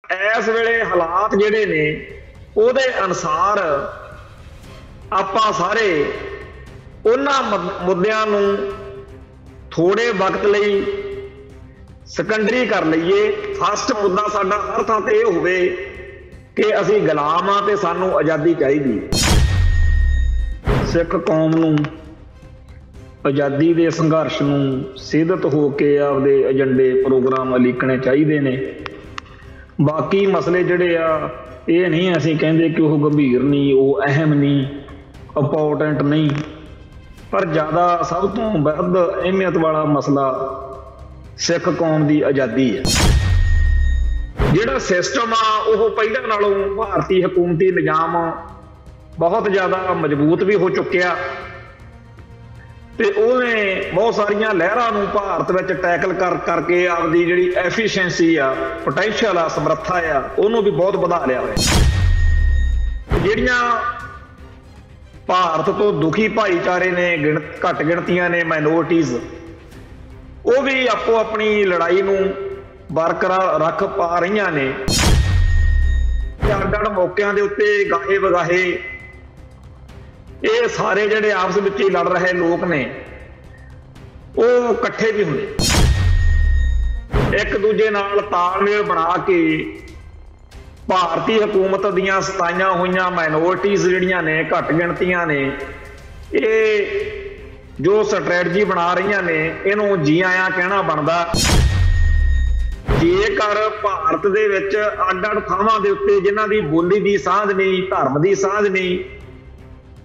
इस वेले हालात जिहड़े ने ਉਹਦੇ ਅਨੁਸਾਰ ਆਪਾਂ ਸਾਰੇ ਉਹਨਾਂ ਮੁੱਦਿਆਂ ਨੂੰ ਥੋੜੇ ਵਕਤ ਲਈ ਸੈਕੰਡਰੀ ਕਰ ਲਈਏ। ਫਸਟ ਮੁੱਦਾ ਸਾਡਾ ਹਰ ਥਾਂ ਤੇ ਇਹ ਹੋਵੇ ਕਿ ਅਸੀਂ ਗੁਲਾਮ ਆ ਤੇ ਸਾਨੂੰ ਆਜ਼ਾਦੀ ਚਾਹੀਦੀ। ਸਿੱਖ ਕੌਮ ਨੂੰ ਆਜ਼ਾਦੀ ਦੇ ਸੰਘਰਸ਼ ਨੂੰ ਸਿੱਧਤ ਹੋ ਕੇ ਆਪਦੇ ਏਜੰਡੇ ਪ੍ਰੋਗਰਾਮ ਉਲੀਕਣੇ ਚਾਹੀਦੇ ਨੇ। ਬਾਕੀ ਮਸਲੇ ਜਿਹੜੇ ਆ ਇਹ ਨਹੀਂ ਅਸੀਂ ਕਹਿੰਦੇ ਕਿ ਉਹ ਗੰਭੀਰ ਨਹੀਂ, ਉਹ ਅਹਿਮ ਨਹੀਂ, ਇੰਪੋਰਟੈਂਟ ਨਹੀਂ, ਪਰ ਜ਼ਿਆਦਾ ਸਭ ਤੋਂ ਵੱਧ ਅਹਿਮੀਅਤ ਵਾਲਾ ਮਸਲਾ ਸਿੱਖ ਕੌਮ ਦੀ ਆਜ਼ਾਦੀ ਹੈ। ਜਿਹੜਾ ਸਿਸਟਮ ਆ ਉਹ ਪਹਿਲਾਂ ਨਾਲੋਂ ਭਾਰਤੀ ਹਕੂਮਤੀ ਨਿਜ਼ਾਮ ਬਹੁਤ ਜ਼ਿਆਦਾ ਮਜ਼ਬੂਤ ਵੀ ਹੋ ਚੁੱਕਿਆ ਤੇ ਉਹਨੇ ਬਹੁਤ ਸਾਰੀਆਂ ਲਹਿਰਾਂ ਨੂੰ ਭਾਰਤ ਵਿੱਚ ਟੈਕਲ ਕਰਕੇ ਆਪਦੀ ਜਿਹੜੀ ਐਫੀਸ਼ੀਐਂਸੀ ਆ, ਪੋਟੈਂਸ਼ੀਅਲ ਆ, ਸਮਰੱਥਾ ਆ, ਉਹਨੂੰ ਵੀ ਬਹੁਤ ਵਧਾ ਲਿਆ ਹੋਇਆ। ਜਿਹੜੀਆਂ ਭਾਰਤ ਤੋਂ ਦੁਖੀ ਭਾਈਚਾਰੇ ਨੇ, ਘੱਟ ਗਿਣਤੀਆਂ ਨੇ, ਮਾਈਨੋਰਟੀਜ਼, ਉਹ ਵੀ ਆਪੋ ਆਪਣੀ ਲੜਾਈ ਨੂੰ ਬਰਕਰਾਰ ਰੱਖ ਪਾ ਰਹੀਆਂ ਨੇ। ਅੱਡ-ਅੱਡ ਮੌਕਿਆਂ ਦੇ ਉੱਤੇ ਗਾਹੇ ਵਗਾਹੇ ਇਹ ਸਾਰੇ ਜਿਹੜੇ ਆਪਸ ਵਿੱਚ ਹੀ ਲੜ ਰਹੇ ਲੋਕ ਨੇ ਉਹ ਇਕੱਠੇ ਵੀ ਹੁੰਦੇ, ਇੱਕ ਦੂਜੇ ਨਾਲ ਤਾਲਮੇਲ ਬਣਾ ਕੇ ਭਾਰਤੀ ਹਕੂਮਤ ਦੀਆਂ ਸਤਾਈਆਂ ਹੋਈਆਂ ਮਾਈਨੋਰਟੀਜ਼ ਜਿਹੜੀਆਂ ਨੇ, ਘੱਟ ਗਿਣਤੀਆਂ ਨੇ, ਇਹ ਜੋ ਸਟ੍ਰੈਟਜੀ ਬਣਾ ਰਹੀਆਂ ਨੇ ਇਹਨੂੰ ਜੀ ਆਇਆਂ ਕਹਿਣਾ ਬਣਦਾ। ਜੇਕਰ ਭਾਰਤ ਦੇ ਵਿੱਚ ਅੱਡ-ਅੱਡ ਥਾਵਾਂ ਦੇ ਉੱਤੇ ਜਿਨ੍ਹਾਂ ਦੀ ਬੋਲੀ ਦੀ ਸਾਂਝ ਨਹੀਂ, ਧਰਮ ਦੀ ਸਾਂਝ ਨਹੀਂ,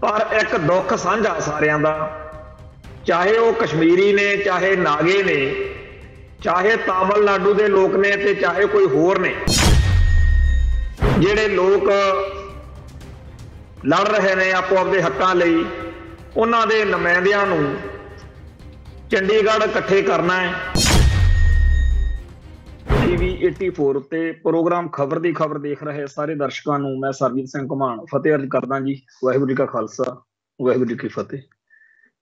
ਪਰ ਇੱਕ ਦੁੱਖ ਸਾਂਝਾ ਸਾਰਿਆਂ ਦਾ, ਚਾਹੇ ਉਹ ਕਸ਼ਮੀਰੀ ਨੇ, ਚਾਹੇ ਨਾਗੇ ਨੇ, ਚਾਹੇ ਤਾਮਿਲਨਾਡੂ ਦੇ ਲੋਕ ਨੇ ਤੇ ਚਾਹੇ ਕੋਈ ਹੋਰ ਨੇ, ਜਿਹੜੇ ਲੋਕ ਲੜ ਰਹੇ ਨੇ ਆਪੋ ਆਪਦੇ ਹੱਕਾਂ ਲਈ, ਉਹਨਾਂ ਦੇ ਨੁਮਾਇੰਦਿਆਂ ਨੂੰ ਚੰਡੀਗੜ੍ਹ ਇਕੱਠੇ ਕਰਨਾ ਹੈ। TV 84 ਉੱਤੇ ਪ੍ਰੋਗਰਾਮ ਖਬਰ ਦੀ ਖਬਰ ਦੇਖ ਰਹੇ ਸਾਰੇ ਦਰਸ਼ਕਾਂ ਨੂੰ ਮੈਂ ਸਰਬਜੀਤ ਸਿੰਘ ਘੁਮਾਣ ਫਤਿਹ ਅਰਜ਼ ਕਰਦਾ ਜੀ। ਵਾਹਿਗੁਰੂ ਜੀ ਕਾ ਖਾਲਸਾ, ਵਾਹਿਗੁਰੂ ਜੀ ਕੀ ਫਤਿਹ।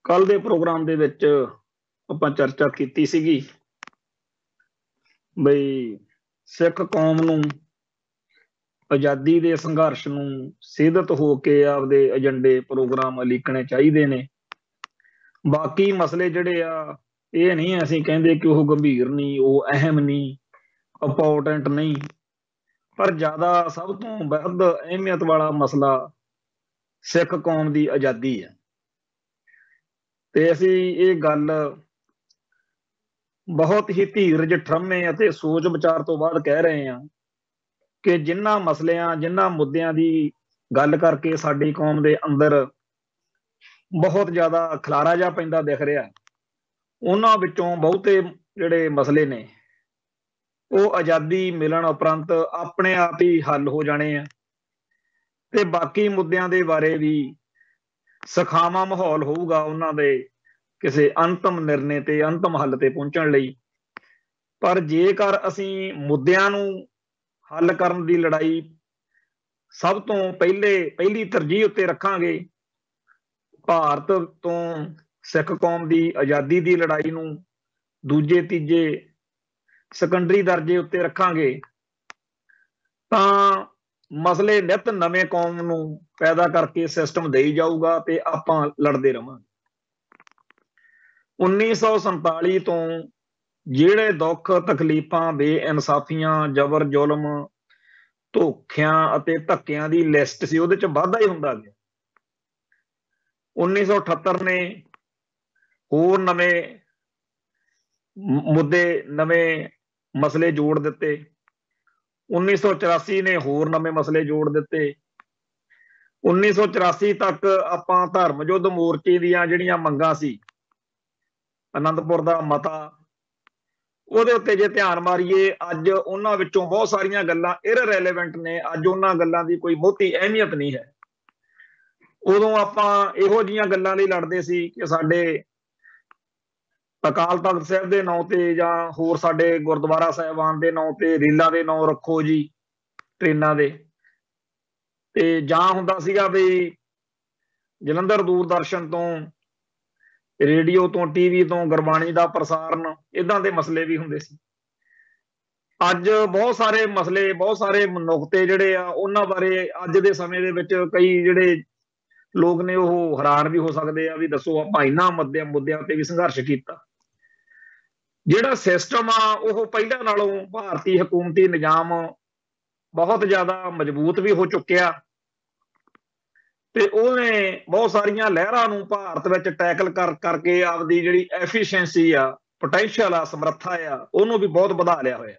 ਕੱਲ ਦੇ ਪ੍ਰੋਗਰਾਮ ਦੇ ਵਿੱਚ ਆਪਾਂ ਚਰਚਾ ਕੀਤੀ ਸੀਗੀ ਬਈ ਸਿੱਖ ਕੌਮ ਨੂੰ ਆਜ਼ਾਦੀ ਦੇ ਸੰਘਰਸ਼ ਨੂੰ ਸਿੱਧਤ ਹੋ ਕੇ ਆਪਦੇ ਏਜੰਡੇ ਪ੍ਰੋਗਰਾਮ ਉਲੀਕਣੇ ਚਾਹੀਦੇ ਨੇ। ਬਾਕੀ ਮਸਲੇ ਜਿਹੜੇ ਆ ਇਹ ਨਹੀਂ ਅਸੀਂ ਕਹਿੰਦੇ ਕਿ ਉਹ ਗੰਭੀਰ ਨਹੀਂ, ਉਹ ਅਹਿਮ ਨਹੀਂ, ਇੰਪੋਰਟੈਂਟ ਨਹੀਂ, ਪਰ ਜ਼ਿਆਦਾ ਸਭ ਤੋਂ ਵੱਧ ਅਹਿਮੀਅਤ ਵਾਲਾ ਮਸਲਾ ਸਿੱਖ ਕੌਮ ਦੀ ਆਜ਼ਾਦੀ ਹੈ। ਤੇ ਅਸੀਂ ਇਹ ਗੱਲ ਬਹੁਤ ਹੀ ਧੀਰਜ, ਠਰਮੇ ਅਤੇ ਸੋਚ ਵਿਚਾਰ ਤੋਂ ਬਾਅਦ ਕਹਿ ਰਹੇ ਹਾਂ ਕਿ ਜਿਨ੍ਹਾਂ ਮਸਲਿਆਂ, ਜਿਨ੍ਹਾਂ ਮੁੱਦਿਆਂ ਦੀ ਗੱਲ ਕਰਕੇ ਸਾਡੀ ਕੌਮ ਦੇ ਅੰਦਰ ਬਹੁਤ ਜ਼ਿਆਦਾ ਖਲਾਰਾ ਜਿਹਾ ਪੈਂਦਾ ਦਿਖ ਰਿਹਾ, ਉਹਨਾਂ ਵਿੱਚੋਂ ਬਹੁਤੇ ਜਿਹੜੇ ਮਸਲੇ ਨੇ ਉਹ ਆਜ਼ਾਦੀ ਮਿਲਣ ਉਪਰੰਤ ਆਪਣੇ ਆਪ ਹੀ ਹੱਲ ਹੋ ਜਾਣੇ ਆ ਤੇ ਬਾਕੀ ਮੁੱਦਿਆਂ ਦੇ ਬਾਰੇ ਵੀ ਸਖਾਵਾਂ ਮਾਹੌਲ ਹੋਊਗਾ ਉਹਨਾਂ ਦੇ ਕਿਸੇ ਅੰਤਮ ਨਿਰਣੇ ਤੇ, ਅੰਤਮ ਹੱਲ ਤੇ ਪਹੁੰਚਣ ਲਈ। ਪਰ ਜੇਕਰ ਅਸੀਂ ਮੁੱਦਿਆਂ ਨੂੰ ਹੱਲ ਕਰਨ ਦੀ ਲੜਾਈ ਸਭ ਤੋਂ ਪਹਿਲੀ ਤਰਜੀਹ ਉੱਤੇ ਰੱਖਾਂਗੇ, ਭਾਰਤ ਤੋਂ ਸਿੱਖ ਕੌਮ ਦੀ ਆਜ਼ਾਦੀ ਦੀ ਲੜਾਈ ਨੂੰ ਦੂਜੇ ਤੀਜੇ ਸੈਕੰਡਰੀ ਦਰਜੇ ਉੱਤੇ ਰੱਖਾਂਗੇ, ਤਾਂ ਮਸਲੇ ਨਿੱਤ ਨਵੇਂ ਕੌਮ ਨੂੰ ਪੈਦਾ ਕਰਕੇ ਸਿਸਟਮ ਦੇਈ ਜਾਊਗਾ ਤੇ ਆਪਾਂ ਲੜਦੇ ਰਵਾਂਗੇ। 1947 ਤੋਂ ਜਿਹੜੇ ਦੁੱਖ, ਤਕਲੀਫਾਂ, ਬੇਇਨਸਾਫੀਆਂ, ਜ਼ਬਰ, ਜ਼ੁਲਮ, ਧੋਖਿਆਂ ਅਤੇ ਧੱਕਿਆਂ ਦੀ ਲਿਸਟ ਸੀ, ਉਹਦੇ ਚ ਵਾਧਾ ਹੀ ਹੁੰਦਾ ਗਿਆ। 1978 ਨੇ ਹੋਰ ਨਵੇਂ ਮੁੱਦੇ, ਨਵੇਂ ਮਸਲੇ ਜੋੜ ਦਿੱਤੇ। 1984 ਨੇ ਹੋਰ ਨਵੇਂ ਮਸਲੇ ਜੋੜ ਦਿੱਤੇ। 1984 ਤੱਕ ਆਪਾਂ ਧਰਮ ਯੁੱਧ ਮੋਰਚੇ ਦੀਆਂ ਜਿਹੜੀਆਂ ਮੰਗਾਂ ਸੀ, ਆਨੰਦਪੁਰ ਦਾ ਮਤਾ, ਉਹਦੇ ਉੱਤੇ ਜੇ ਧਿਆਨ ਮਾਰੀਏ, ਅੱਜ ਉਹਨਾਂ ਵਿੱਚੋਂ ਬਹੁਤ ਸਾਰੀਆਂ ਗੱਲਾਂ ਇਰਰੈਲੇਵੈਂਟ ਨੇ। ਅੱਜ ਉਹਨਾਂ ਗੱਲਾਂ ਦੀ ਕੋਈ ਬਹੁਤੀ ਅਹਿਮੀਅਤ ਨਹੀਂ ਹੈ। ਉਦੋਂ ਆਪਾਂ ਇਹੋ ਜਿਹੀਆਂ ਗੱਲਾਂ ਲਈ ਲੜਦੇ ਸੀ ਕਿ ਸਾਡੇ ਅਕਾਲ ਤਖਤ ਸਾਹਿਬ ਦੇ ਨਾਂ ਤੇ ਜਾਂ ਹੋਰ ਸਾਡੇ ਗੁਰਦੁਆਰਾ ਸਾਹਿਬਾਨ ਦੇ ਨਾਂ ਤੇ ਰੇਲਾਂ ਦੇ ਨਾਂ ਰੱਖੋ ਜੀ, ਟ੍ਰੇਨਾਂ ਦੇ, ਤੇ ਜਾਂ ਹੁੰਦਾ ਸੀਗਾ ਵੀ ਜਲੰਧਰ ਦੂਰਦਰਸ਼ਨ ਤੋਂ, ਰੇਡੀਓ ਤੋਂ, TV ਤੋਂ ਗੁਰਬਾਣੀ ਦਾ ਪ੍ਰਸਾਰਨ, ਏਦਾਂ ਦੇ ਮਸਲੇ ਵੀ ਹੁੰਦੇ ਸੀ। ਅੱਜ ਬਹੁਤ ਸਾਰੇ ਮਸਲੇ, ਬਹੁਤ ਸਾਰੇ ਨੁਕਤੇ ਜਿਹੜੇ ਆ ਉਹਨਾਂ ਬਾਰੇ ਅੱਜ ਦੇ ਸਮੇਂ ਦੇ ਵਿੱਚ ਕਈ ਜਿਹੜੇ ਲੋਕ ਨੇ ਉਹ ਹੈਰਾਨ ਵੀ ਹੋ ਸਕਦੇ ਆ ਵੀ ਦੱਸੋ ਆਪਾਂ ਇਹਨਾਂ ਮੁੱਦਿਆਂ ਤੇ ਵੀ ਸੰਘਰਸ਼ ਕੀਤਾ। ਜਿਹੜਾ ਸਿਸਟਮ ਆ ਉਹ ਪਹਿਲਾਂ ਨਾਲੋਂ ਭਾਰਤੀ ਹਕੂਮਤੀ ਨਿਜ਼ਾਮ ਬਹੁਤ ਜ਼ਿਆਦਾ ਮਜ਼ਬੂਤ ਵੀ ਹੋ ਚੁੱਕਿਆ ਤੇ ਉਹਨੇ ਬਹੁਤ ਸਾਰੀਆਂ ਲਹਿਰਾਂ ਨੂੰ ਭਾਰਤ ਵਿੱਚ ਟੈਕਲ ਕਰਕੇ ਆਪਦੀ ਜਿਹੜੀ ਐਫੀਸ਼ੀਐਂਸੀ ਆ, ਪੋਟੈਂਸ਼ੀਅਲ ਆ, ਸਮਰੱਥਾ ਆ, ਉਹਨੂੰ ਵੀ ਬਹੁਤ ਵਧਾ ਲਿਆ ਹੋਇਆ।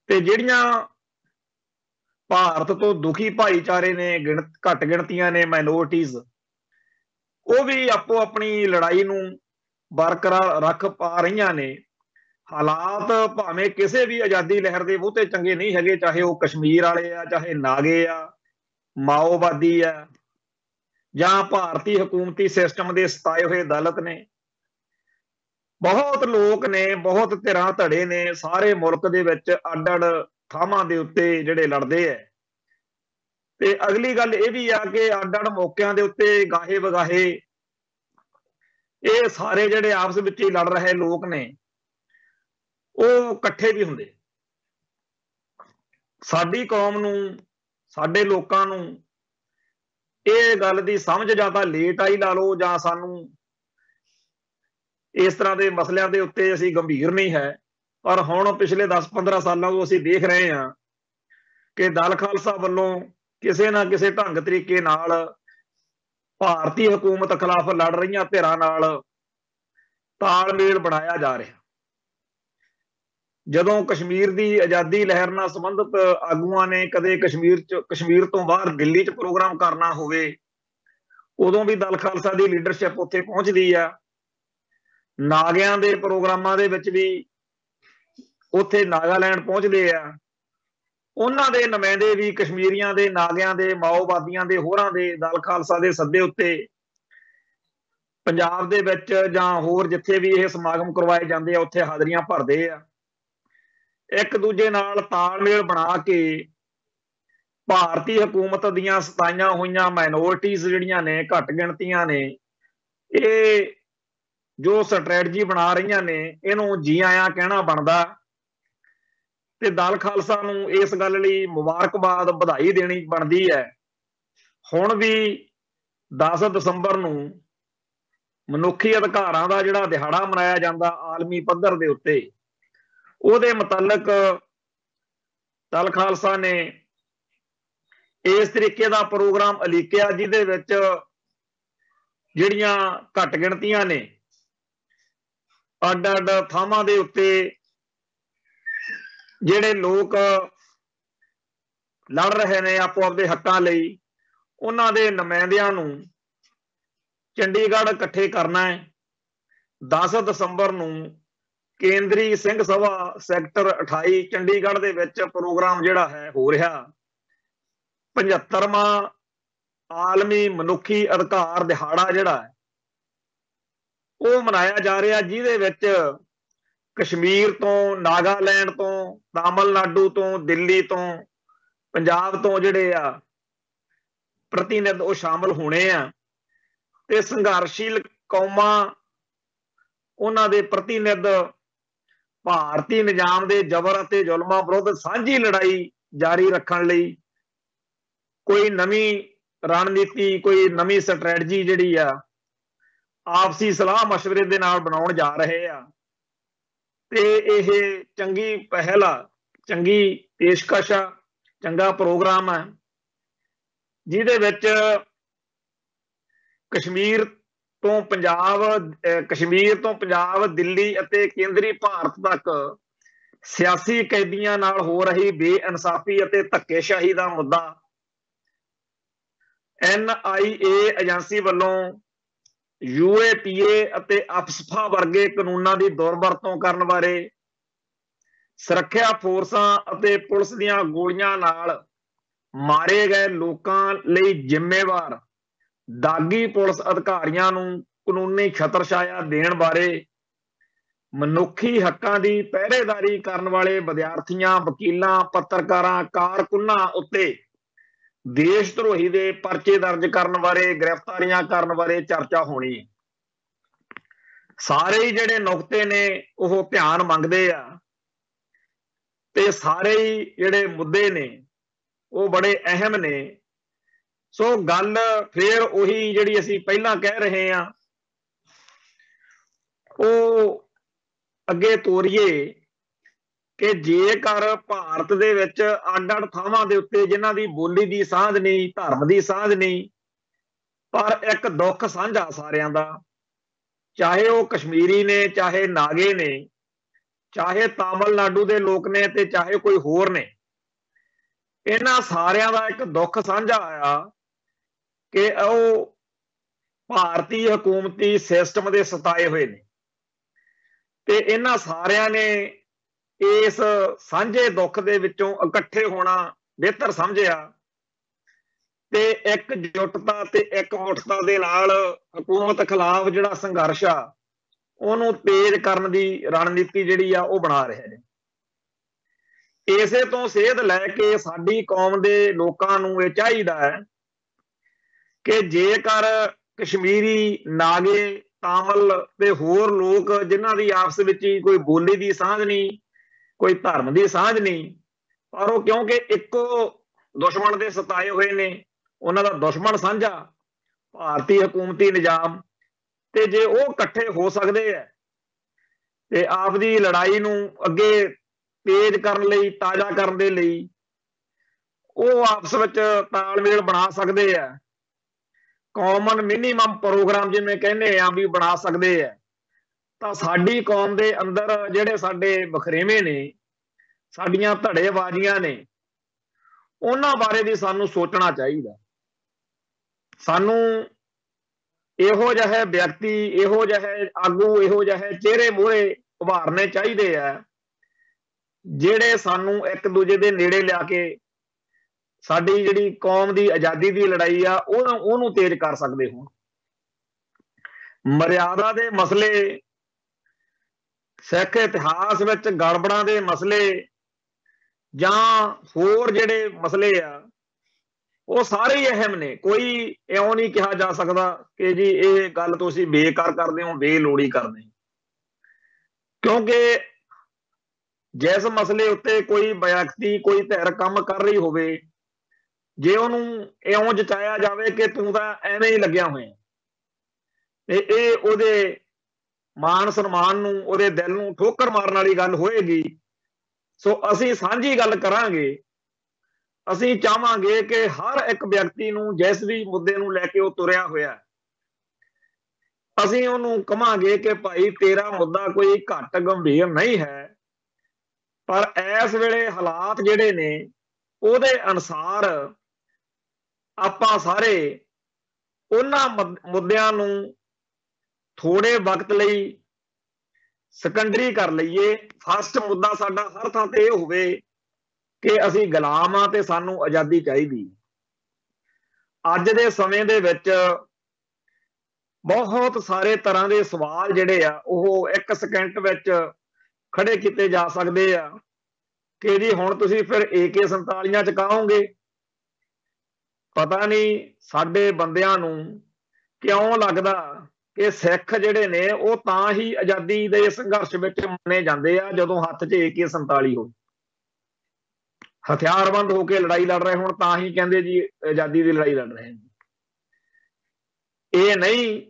ਤੇ ਜਿਹੜੀਆਂ ਭਾਰਤ ਤੋਂ ਦੁਖੀ ਭਾਈਚਾਰੇ ਨੇ, ਘੱਟ ਗਿਣਤੀਆਂ ਨੇ, ਮਾਈਨੋਰਟੀਜ਼, ਉਹ ਵੀ ਆਪੋ ਆਪਣੀ ਲੜਾਈ ਨੂੰ ਬਰਕਰਾਰ ਰੱਖ ਪਾ ਰਹੀਆਂ ਨੇ। ਹਾਲਾਤ ਭਾਵੇਂ ਕਿਸੇ ਵੀ ਆਜ਼ਾਦੀ ਲਹਿਰ ਦੇ ਬਹੁਤੇ ਚੰਗੇ ਨਹੀਂ ਹੈਗੇ, ਚਾਹੇ ਉਹ ਕਸ਼ਮੀਰ ਵਾਲੇ ਆ, ਚਾਹੇ ਨਾਗੇ ਆ, ਮਾਓਵਾਦੀ ਆ, ਜਾਂ ਭਾਰਤੀ ਹਕੂਮਤੀ ਸਿਸਟਮ ਦੇ ਸਤਾਏ ਹੋਏ ਦਲਿਤ ਨੇ। ਬਹੁਤ ਲੋਕ ਨੇ, ਬਹੁਤ ਧਿਰਾਂ ਧੜੇ ਨੇ ਸਾਰੇ ਮੁਲਕ ਦੇ ਵਿੱਚ ਅੱਡ-ਅੱਡ ਥਾਵਾਂ ਦੇ ਉੱਤੇ ਜਿਹੜੇ ਲੜਦੇ ਆ। ਤੇ ਅਗਲੀ ਗੱਲ ਇਹ ਵੀ ਆ ਕਿ ਅੱਡ-ਅੱਡ ਮੌਕਿਆਂ ਦੇ ਉੱਤੇ ਗਾਹੇ ਵਗਾਹੇ ਇਹ ਸਾਰੇ ਜਿਹੜੇ ਆਪਸ ਵਿੱਚ ਹੀ ਲੜ ਰਹੇ ਲੋਕ ਨੇ ਉਹ ਇਕੱਠੇ ਵੀ ਹੁੰਦੇ। ਸਾਡੀ ਕੌਮ ਨੂੰ, ਸਾਡੇ ਲੋਕਾਂ ਨੂੰ ਇਹ ਗੱਲ ਦੀ ਸਮਝ ਜਾਂ ਤਾਂ ਲੇਟ ਆਈ ਲਾ ਲਓ, ਜਾਂ ਸਾਨੂੰ ਇਸ ਤਰ੍ਹਾਂ ਦੇ ਮਸਲਿਆਂ ਦੇ ਉੱਤੇ ਅਸੀਂ ਗੰਭੀਰ ਨਹੀਂ ਹੈ। ਪਰ ਹੁਣ ਪਿਛਲੇ 10-15 ਸਾਲਾਂ ਤੋਂ ਅਸੀਂ ਦੇਖ ਰਹੇ ਹਾਂ ਕਿ ਦਲ ਖਾਲਸਾ ਵੱਲੋਂ ਕਿਸੇ ਨਾ ਕਿਸੇ ਢੰਗ ਤਰੀਕੇ ਨਾਲ ਭਾਰਤੀ ਹਕੂਮਤ ਖਿਲਾਫ ਲੜ ਰਹੀਆਂ ਧਿਰਾਂ ਨਾਲ ਤਾਲਮੇਲ ਬਣਾਇਆ ਜਾ ਰਿਹਾ। ਜਦੋਂ ਕਸ਼ਮੀਰ ਦੀ ਆਜ਼ਾਦੀ ਲਹਿਰ ਨਾਲ ਸੰਬੰਧਿਤ ਆਗੂਆਂ ਨੇ ਕਦੇ ਕਸ਼ਮੀਰ ਤੋਂ ਬਾਹਰ ਦਿੱਲੀ 'ਚ ਪ੍ਰੋਗਰਾਮ ਕਰਨਾ ਹੋਵੇ, ਉਦੋਂ ਵੀ ਦਲ ਖਾਲਸਾ ਦੀ ਲੀਡਰਸ਼ਿਪ ਉੱਥੇ ਪਹੁੰਚਦੀ ਆ। ਨਾਗਿਆਂ ਦੇ ਪ੍ਰੋਗਰਾਮਾਂ ਦੇ ਵਿੱਚ ਵੀ ਉੱਥੇ ਨਾਗਾਲੈਂਡ ਪਹੁੰਚਦੇ ਆ। ਉਹਨਾਂ ਦੇ ਨੁਮਾਇੰਦੇ ਵੀ ਕਸ਼ਮੀਰੀਆਂ ਦੇ, ਨਾਗਿਆਂ ਦੇ, ਮਾਓਵਾਦੀਆਂ ਦੇ, ਹੋਰਾਂ ਦੇ ਦਲ ਖਾਲਸਾ ਦੇ ਸੱਦੇ ਉੱਤੇ ਪੰਜਾਬ ਦੇ ਵਿੱਚ ਜਾਂ ਹੋਰ ਜਿੱਥੇ ਵੀ ਇਹ ਸਮਾਗਮ ਕਰਵਾਏ ਜਾਂਦੇ ਆ ਉੱਥੇ ਹਾਜ਼ਰੀਆਂ ਭਰਦੇ ਆ। ਇੱਕ ਦੂਜੇ ਨਾਲ ਤਾਲਮੇਲ ਬਣਾ ਕੇ ਭਾਰਤੀ ਹਕੂਮਤ ਦੀਆਂ ਸਤਾਈਆਂ ਹੋਈਆਂ ਮਾਈਨੋਰਟੀਜ਼ ਜਿਹੜੀਆਂ ਨੇ, ਘੱਟ ਗਿਣਤੀਆਂ ਨੇ, ਇਹ ਜੋ ਸਟ੍ਰੈਟਜੀ ਬਣਾ ਰਹੀਆਂ ਨੇ ਇਹਨੂੰ ਜੀ ਆਇਆਂ ਕਹਿਣਾ ਬਣਦਾ। ਤੇ ਦਲ ਖਾਲਸਾ ਨੂੰ ਇਸ ਗੱਲ ਲਈ ਮੁਬਾਰਕਬਾਦ, ਵਧਾਈ ਦੇਣੀ ਬਣਦੀ ਹੈ। ਹੁਣ ਵੀ 10 ਦਸੰਬਰ ਨੂੰ ਮਨੁੱਖੀ ਅਧਿਕਾਰਾਂ ਦਾ ਜਿਹੜਾ ਦਿਹਾੜਾ ਮਨਾਇਆ ਜਾਂਦਾ ਆਲਮੀ ਪੱਧਰ ਦੇ ਉੱਤੇ, ਉਹਦੇ ਮੁਤਲਕ ਦਲ ਖਾਲਸਾ ਨੇ ਇਸ ਤਰੀਕੇ ਦਾ ਪ੍ਰੋਗਰਾਮ ਉਲੀਕਿਆ ਜਿਹਦੇ ਵਿੱਚ ਜਿਹੜੀਆਂ ਘੱਟ ਗਿਣਤੀਆਂ ਨੇ ਅੱਡ-ਅੱਡ ਥਾਵਾਂ ਦੇ ਉੱਤੇ ਜਿਹੜੇ ਲੋਕ ਲੜ ਰਹੇ ਨੇ ਆਪੋ ਆਪਦੇ ਹੱਕਾਂ ਲਈ, ਉਹਨਾਂ ਦੇ ਨੁਮਾਇੰਦਿਆਂ ਨੂੰ ਚੰਡੀਗੜ੍ਹ ਇਕੱਠੇ ਕਰਨਾ ਹੈ। 10 ਦਸੰਬਰ ਨੂੰ ਕੇਂਦਰੀ ਸਿੰਘ ਸਭਾ ਸੈਕਟਰ 28 ਚੰਡੀਗੜ੍ਹ ਦੇ ਵਿੱਚ ਪ੍ਰੋਗਰਾਮ ਜਿਹੜਾ ਹੈ ਹੋ ਰਿਹਾ। 75ਵਾਂ ਆਲਮੀ ਮਨੁੱਖੀ ਅਧਿਕਾਰ ਦਿਹਾੜਾ ਜਿਹੜਾ ਹੈ ਉਹ ਮਨਾਇਆ ਜਾ ਰਿਹਾ, ਜਿਹਦੇ ਵਿੱਚ ਕਸ਼ਮੀਰ ਤੋਂ, ਨਾਗਾਲੈਂਡ ਤੋਂ, ਤਾਮਿਲਨਾਡੂ ਤੋਂ, ਦਿੱਲੀ ਤੋਂ, ਪੰਜਾਬ ਤੋਂ ਜਿਹੜੇ ਆ ਪ੍ਰਤੀਨਿਧ ਉਹ ਸ਼ਾਮਲ ਹੋਣੇ ਆ। ਤੇ ਸੰਘਰਸ਼ੀਲ ਕੌਮਾਂ, ਉਹਨਾਂ ਦੇ ਪ੍ਰਤੀਨਿਧ ਭਾਰਤੀ ਨਿਜ਼ਾਮ ਦੇ ਜ਼ਬਰ ਅਤੇ ਜ਼ੁਲਮਾਂ ਵਿਰੁੱਧ ਸਾਂਝੀ ਲੜਾਈ ਜਾਰੀ ਰੱਖਣ ਲਈ ਕੋਈ ਨਵੀਂ ਰਣਨੀਤੀ, ਕੋਈ ਨਵੀਂ ਸਟ੍ਰੈਟਜੀ ਜਿਹੜੀ ਆ ਆਪਸੀ ਸਲਾਹ ਮਸ਼ਵਰੇ ਦੇ ਨਾਲ ਬਣਾਉਣ ਜਾ ਰਹੇ ਆ। ਤੇ ਇਹ ਚੰਗੀ ਪਹਿਲ ਆ, ਚੰਗੀ ਪੇਸ਼ਕਸ਼ ਆ, ਚੰਗਾ ਪ੍ਰੋਗਰਾਮ ਹੈ, ਜਿਹਦੇ ਵਿੱਚ ਕਸ਼ਮੀਰ ਤੋਂ ਪੰਜਾਬ, ਦਿੱਲੀ ਅਤੇ ਕੇਂਦਰੀ ਭਾਰਤ ਤੱਕ ਸਿਆਸੀ ਕੈਦੀਆਂ ਨਾਲ ਹੋ ਰਹੀ ਬੇਇਨਸਾਫੀ ਅਤੇ ਧੱਕੇਸ਼ਾਹੀ ਦਾ ਮੁੱਦਾ NIA ਏਜੰਸੀ ਵੱਲੋਂ UAPA ਅਤੇ ਅਫਸਫਾ ਵਰਗੇ ਕਾਨੂੰਨਾਂ ਦੀ ਦੁਰਵਰਤੋਂ ਕਰਨ ਬਾਰੇ, ਸੁਰੱਖਿਆ ਫੋਰਸਾਂ ਅਤੇ ਪੁਲਿਸ ਦੀਆਂ ਗੋਲੀਆਂ ਨਾਲ ਮਾਰੇ ਗਏ ਲੋਕਾਂ ਲਈ ਜ਼ਿੰਮੇਵਾਰ ਦਾਗੀ ਪੁਲਿਸ ਅਧਿਕਾਰੀਆਂ ਨੂੰ ਕਾਨੂੰਨੀ ਛਤਰਛਾਇਆ ਦੇਣ ਬਾਰੇ, ਮਨੁੱਖੀ ਹੱਕਾਂ ਦੀ ਪਹਿਰੇਦਾਰੀ ਕਰਨ ਵਾਲੇ ਵਿਦਿਆਰਥੀਆਂ, ਵਕੀਲਾਂ, ਪੱਤਰਕਾਰਾਂ, ਕਾਰਕੁਨਾਂ ਉੱਤੇ ਦੇਸ਼ ਧਰੋਹੀ ਦੇ ਪਰਚੇ ਦਰਜ ਕਰਨ ਬਾਰੇ, ਗ੍ਰਿਫਤਾਰੀਆਂ ਕਰਨ ਬਾਰੇ ਚਰਚਾ ਹੋਣੀ ਹੈ। ਸਾਰੇ ਹੀ ਜਿਹੜੇ ਨੁਕਤੇ ਨੇ ਉਹ ਧਿਆਨ ਮੰਗਦੇ ਆ ਤੇ ਸਾਰੇ ਹੀ ਜਿਹੜੇ ਮੁੱਦੇ ਨੇ ਉਹ ਬੜੇ ਅਹਿਮ ਨੇ। ਸੋ ਗੱਲ ਫੇਰ ਉਹੀ ਜਿਹੜੀ ਅਸੀਂ ਪਹਿਲਾਂ ਕਹਿ ਰਹੇ ਹਾਂ ਉਹ ਅੱਗੇ ਤੋਰੀਏ ਕਿ ਜੇਕਰ ਭਾਰਤ ਦੇ ਵਿੱਚ ਅੱਡ-ਅੱਡ ਥਾਵਾਂ ਦੇ ਉੱਤੇ ਜਿਨ੍ਹਾਂ ਦੀ ਬੋਲੀ ਦੀ ਸਾਂਝ ਨਹੀਂ, ਧਰਮ ਦੀ ਸਾਂਝ ਨਹੀਂ, ਪਰ ਇੱਕ ਦੁੱਖ ਸਾਂਝਾ ਸਾਰਿਆਂ ਦਾ, ਚਾਹੇ ਉਹ ਕਸ਼ਮੀਰੀ ਨੇ, ਚਾਹੇ ਨਾਗੇ ਨੇ, ਚਾਹੇ ਤਾਮਿਲਨਾਡੂ ਦੇ ਲੋਕ ਨੇ ਤੇ ਚਾਹੇ ਕੋਈ ਹੋਰ ਨੇ, ਇਹਨਾਂ ਸਾਰਿਆਂ ਦਾ ਇੱਕ ਦੁੱਖ ਸਾਂਝਾ ਆਇਆ ਕਿ ਉਹ ਭਾਰਤੀ ਹਕੂਮਤੀ ਸਿਸਟਮ ਦੇ ਸਤਾਏ ਹੋਏ ਨੇ ਤੇ ਇਹਨਾਂ ਸਾਰਿਆਂ ਨੇ ਇਸ ਸਾਂਝੇ ਦੁੱਖ ਦੇ ਵਿੱਚੋਂ ਇਕੱਠੇ ਹੋਣਾ ਬਿਹਤਰ ਸਮਝਿਆ ਤੇ ਇਕਜੁੱਟਤਾ ਤੇ ਇਕਮੁੱਠਤਾ ਦੇ ਨਾਲ ਹਕੂਮਤ ਖਿਲਾਫ ਜਿਹੜਾ ਸੰਘਰਸ਼ ਆ ਉਹਨੂੰ ਤੇਜ਼ ਕਰਨ ਦੀ ਰਣਨੀਤੀ ਜਿਹੜੀ ਆ ਉਹ ਬਣਾ ਰਹੇ ਨੇ। ਇਸੇ ਤੋਂ ਸੇਧ ਲੈ ਕੇ ਸਾਡੀ ਕੌਮ ਦੇ ਲੋਕਾਂ ਨੂੰ ਇਹ ਚਾਹੀਦਾ ਹੈ ਕਿ ਜੇਕਰ ਕਸ਼ਮੀਰੀ, ਨਾਗੇ, ਤਾਮਿਲ ਤੇ ਹੋਰ ਲੋਕ ਜਿਨ੍ਹਾਂ ਦੀ ਆਪਸ ਵਿੱਚ ਹੀ ਕੋਈ ਬੋਲੀ ਦੀ ਸਾਂਝ ਨਹੀਂ, ਕੋਈ ਧਰਮ ਦੀ ਸਾਂਝ ਨਹੀਂ, ਪਰ ਉਹ ਕਿਉਂਕਿ ਇੱਕੋ ਦੁਸ਼ਮਣ ਦੇ ਸਤਾਏ ਹੋਏ ਨੇ, ਉਹਨਾਂ ਦਾ ਦੁਸ਼ਮਣ ਸਾਂਝਾ ਭਾਰਤੀ ਹਕੂਮਤੀ ਨਿਜ਼ਾਮ, ਤੇ ਜੇ ਉਹ ਇਕੱਠੇ ਹੋ ਸਕਦੇ ਆ ਤੇ ਆਪਦੀ ਲੜਾਈ ਨੂੰ ਅੱਗੇ ਤੇਜ਼ ਕਰਨ ਲਈ, ਤਾਜ਼ਾ ਕਰਨ ਦੇ ਲਈ ਉਹ ਆਪਸ ਵਿੱਚ ਤਾਲਮੇਲ ਬਣਾ ਸਕਦੇ ਆ, ਕਾਮਨ ਮਿਨੀਮਮ ਪ੍ਰੋਗਰਾਮ ਜਿਵੇਂ ਕਹਿੰਦੇ ਆ ਵੀ ਬਣਾ ਸਕਦੇ ਆ, ਤਾਂ ਸਾਡੀ ਕੌਮ ਦੇ ਅੰਦਰ ਜਿਹੜੇ ਸਾਡੇ ਵਖਰੇਵੇਂ ਨੇ, ਸਾਡੀਆਂ ਧੜੇਬਾਜ਼ੀਆਂ ਨੇ, ਉਹਨਾਂ ਬਾਰੇ ਵੀ ਸਾਨੂੰ ਸੋਚਣਾ ਚਾਹੀਦਾ। ਸਾਨੂੰ ਇਹੋ ਜਿਹੇ ਵਿਅਕਤੀ, ਇਹੋ ਜਿਹੇ ਆਗੂ, ਇਹੋ ਜਿਹੇ ਚਿਹਰੇ ਮੂਹਰੇ ਉਭਾਰਨੇ ਚਾਹੀਦੇ ਆ ਜਿਹੜੇ ਸਾਨੂੰ ਇੱਕ ਦੂਜੇ ਦੇ ਨੇੜੇ ਲਿਆ ਕੇ ਸਾਡੀ ਜਿਹੜੀ ਕੌਮ ਦੀ ਆਜ਼ਾਦੀ ਦੀ ਲੜਾਈ ਆ ਉਹਨੂੰ ਤੇਜ਼ ਕਰ ਸਕਦੇ ਹੋਣ। ਮਰਿਆਦਾ ਦੇ ਮਸਲੇ, ਸਿੱਖ ਇਤਿਹਾਸ ਵਿੱਚ ਗੜਬੜਾਂ ਦੇ ਮਸਲੇ ਜਾਂ ਹੋਰ ਜਿਹੜੇ ਮਸਲੇ ਆ ਉਹ ਸਾਰੇ ਹੀ ਅਹਿਮ ਨੇ। ਕੋਈ ਇਉਂ ਨਹੀਂ ਕਿਹਾ ਜਾ ਸਕਦਾ ਕਿ ਜੀ ਇਹ ਗੱਲ ਤੁਸੀਂ ਬੇਕਾਰ ਕਰਦੇ ਹੋ, ਬੇਲੋੜੀ ਕਰਦੇ, ਕਿਉਂਕਿ ਜਿਸ ਮਸਲੇ ਉੱਤੇ ਕੋਈ ਵਿਅਕਤੀ, ਕੋਈ ਧਿਰ ਕੰਮ ਕਰ ਰਹੀ ਹੋਵੇ, ਜੇ ਉਹਨੂੰ ਇਉਂ ਜਚਾਇਆ ਜਾਵੇ ਕਿ ਤੂੰ ਤਾਂ ਐਵੇਂ ਹੀ ਲੱਗਿਆ ਹੋਇਆ ਤੇ ਇਹ ਉਹਦੇ ਮਾਣ ਸਨਮਾਨ ਨੂੰ, ਉਹਦੇ ਦਿਲ ਨੂੰ ਠੋਕਰ ਮਾਰਨ ਵਾਲੀ ਗੱਲ ਹੋਏਗੀ। ਸੋ ਅਸੀਂ ਸਾਂਝੀ ਗੱਲ ਕਰਾਂਗੇ, ਅਸੀਂ ਚਾਹਾਂਗੇ ਕਿ ਹਰ ਇੱਕ ਵਿਅਕਤੀ ਨੂੰ ਜਿਸ ਵੀ ਮੁੱਦੇ ਨੂੰ ਲੈ ਕੇ ਉਹ ਤੁਰਿਆ ਹੋਇਆ, ਅਸੀਂ ਉਹਨੂੰ ਕਹਾਂਗੇ ਕਿ ਭਾਈ ਤੇਰਾ ਮੁੱਦਾ ਕੋਈ ਘੱਟ ਗੰਭੀਰ ਨਹੀਂ ਹੈ, ਪਰ ਇਸ ਵੇਲੇ ਹਾਲਾਤ ਜਿਹੜੇ ਨੇ ਉਹਦੇ ਅਨੁਸਾਰ ਆਪਾਂ ਸਾਰੇ ਉਹਨਾਂ ਮੁੱਦਿਆਂ ਨੂੰ ਥੋੜੇ ਵਕਤ ਲਈ ਸੈਕੰਡਰੀ ਕਰ ਲਈਏ। ਫਸਟ ਮੁੱਦਾ ਸਾਡਾ ਹਰ ਥਾਂ ਤੇ ਇਹ ਹੋਵੇ ਕਿ ਅਸੀਂ ਗੁਲਾਮ ਆ ਤੇ ਸਾਨੂੰ ਆਜ਼ਾਦੀ ਚਾਹੀਦੀ। ਅੱਜ ਦੇ ਸਮੇਂ ਦੇ ਵਿੱਚ ਬਹੁਤ ਸਾਰੇ ਤਰ੍ਹਾਂ ਦੇ ਸਵਾਲ ਜਿਹੜੇ ਆ ਉਹ ਇੱਕ ਸਕਿੰਟ ਵਿੱਚ ਖੜੇ ਕੀਤੇ ਜਾ ਸਕਦੇ ਆ ਕਿ ਜੀ ਹੁਣ ਤੁਸੀਂ ਫਿਰ AK-47 ਚਕਾਓਗੇ। ਪਤਾ ਨਹੀਂ ਸਾਡੇ ਬੰਦਿਆਂ ਨੂੰ ਕਿਉਂ ਲੱਗਦਾ ਕਿ ਸਿੱਖ ਜਿਹੜੇ ਨੇ ਉਹ ਤਾਂ ਹੀ ਆਜ਼ਾਦੀ ਦੇ ਸੰਘਰਸ਼ ਵਿੱਚ ਮੰਨੇ ਜਾਂਦੇ ਆ ਜਦੋਂ ਹੱਥ 'ਚ AK-47 ਹੋਵੇ, ਹਥਿਆਰਬੰਦ ਹੋ ਕੇ ਲੜਾਈ ਲੜ ਰਹੇ ਹੋਣ, ਤਾਂ ਹੀ ਕਹਿੰਦੇ ਜੀ ਆਜ਼ਾਦੀ ਦੀ ਲੜਾਈ ਲੜ ਰਹੇ ਨੇ। ਇਹ ਨਹੀਂ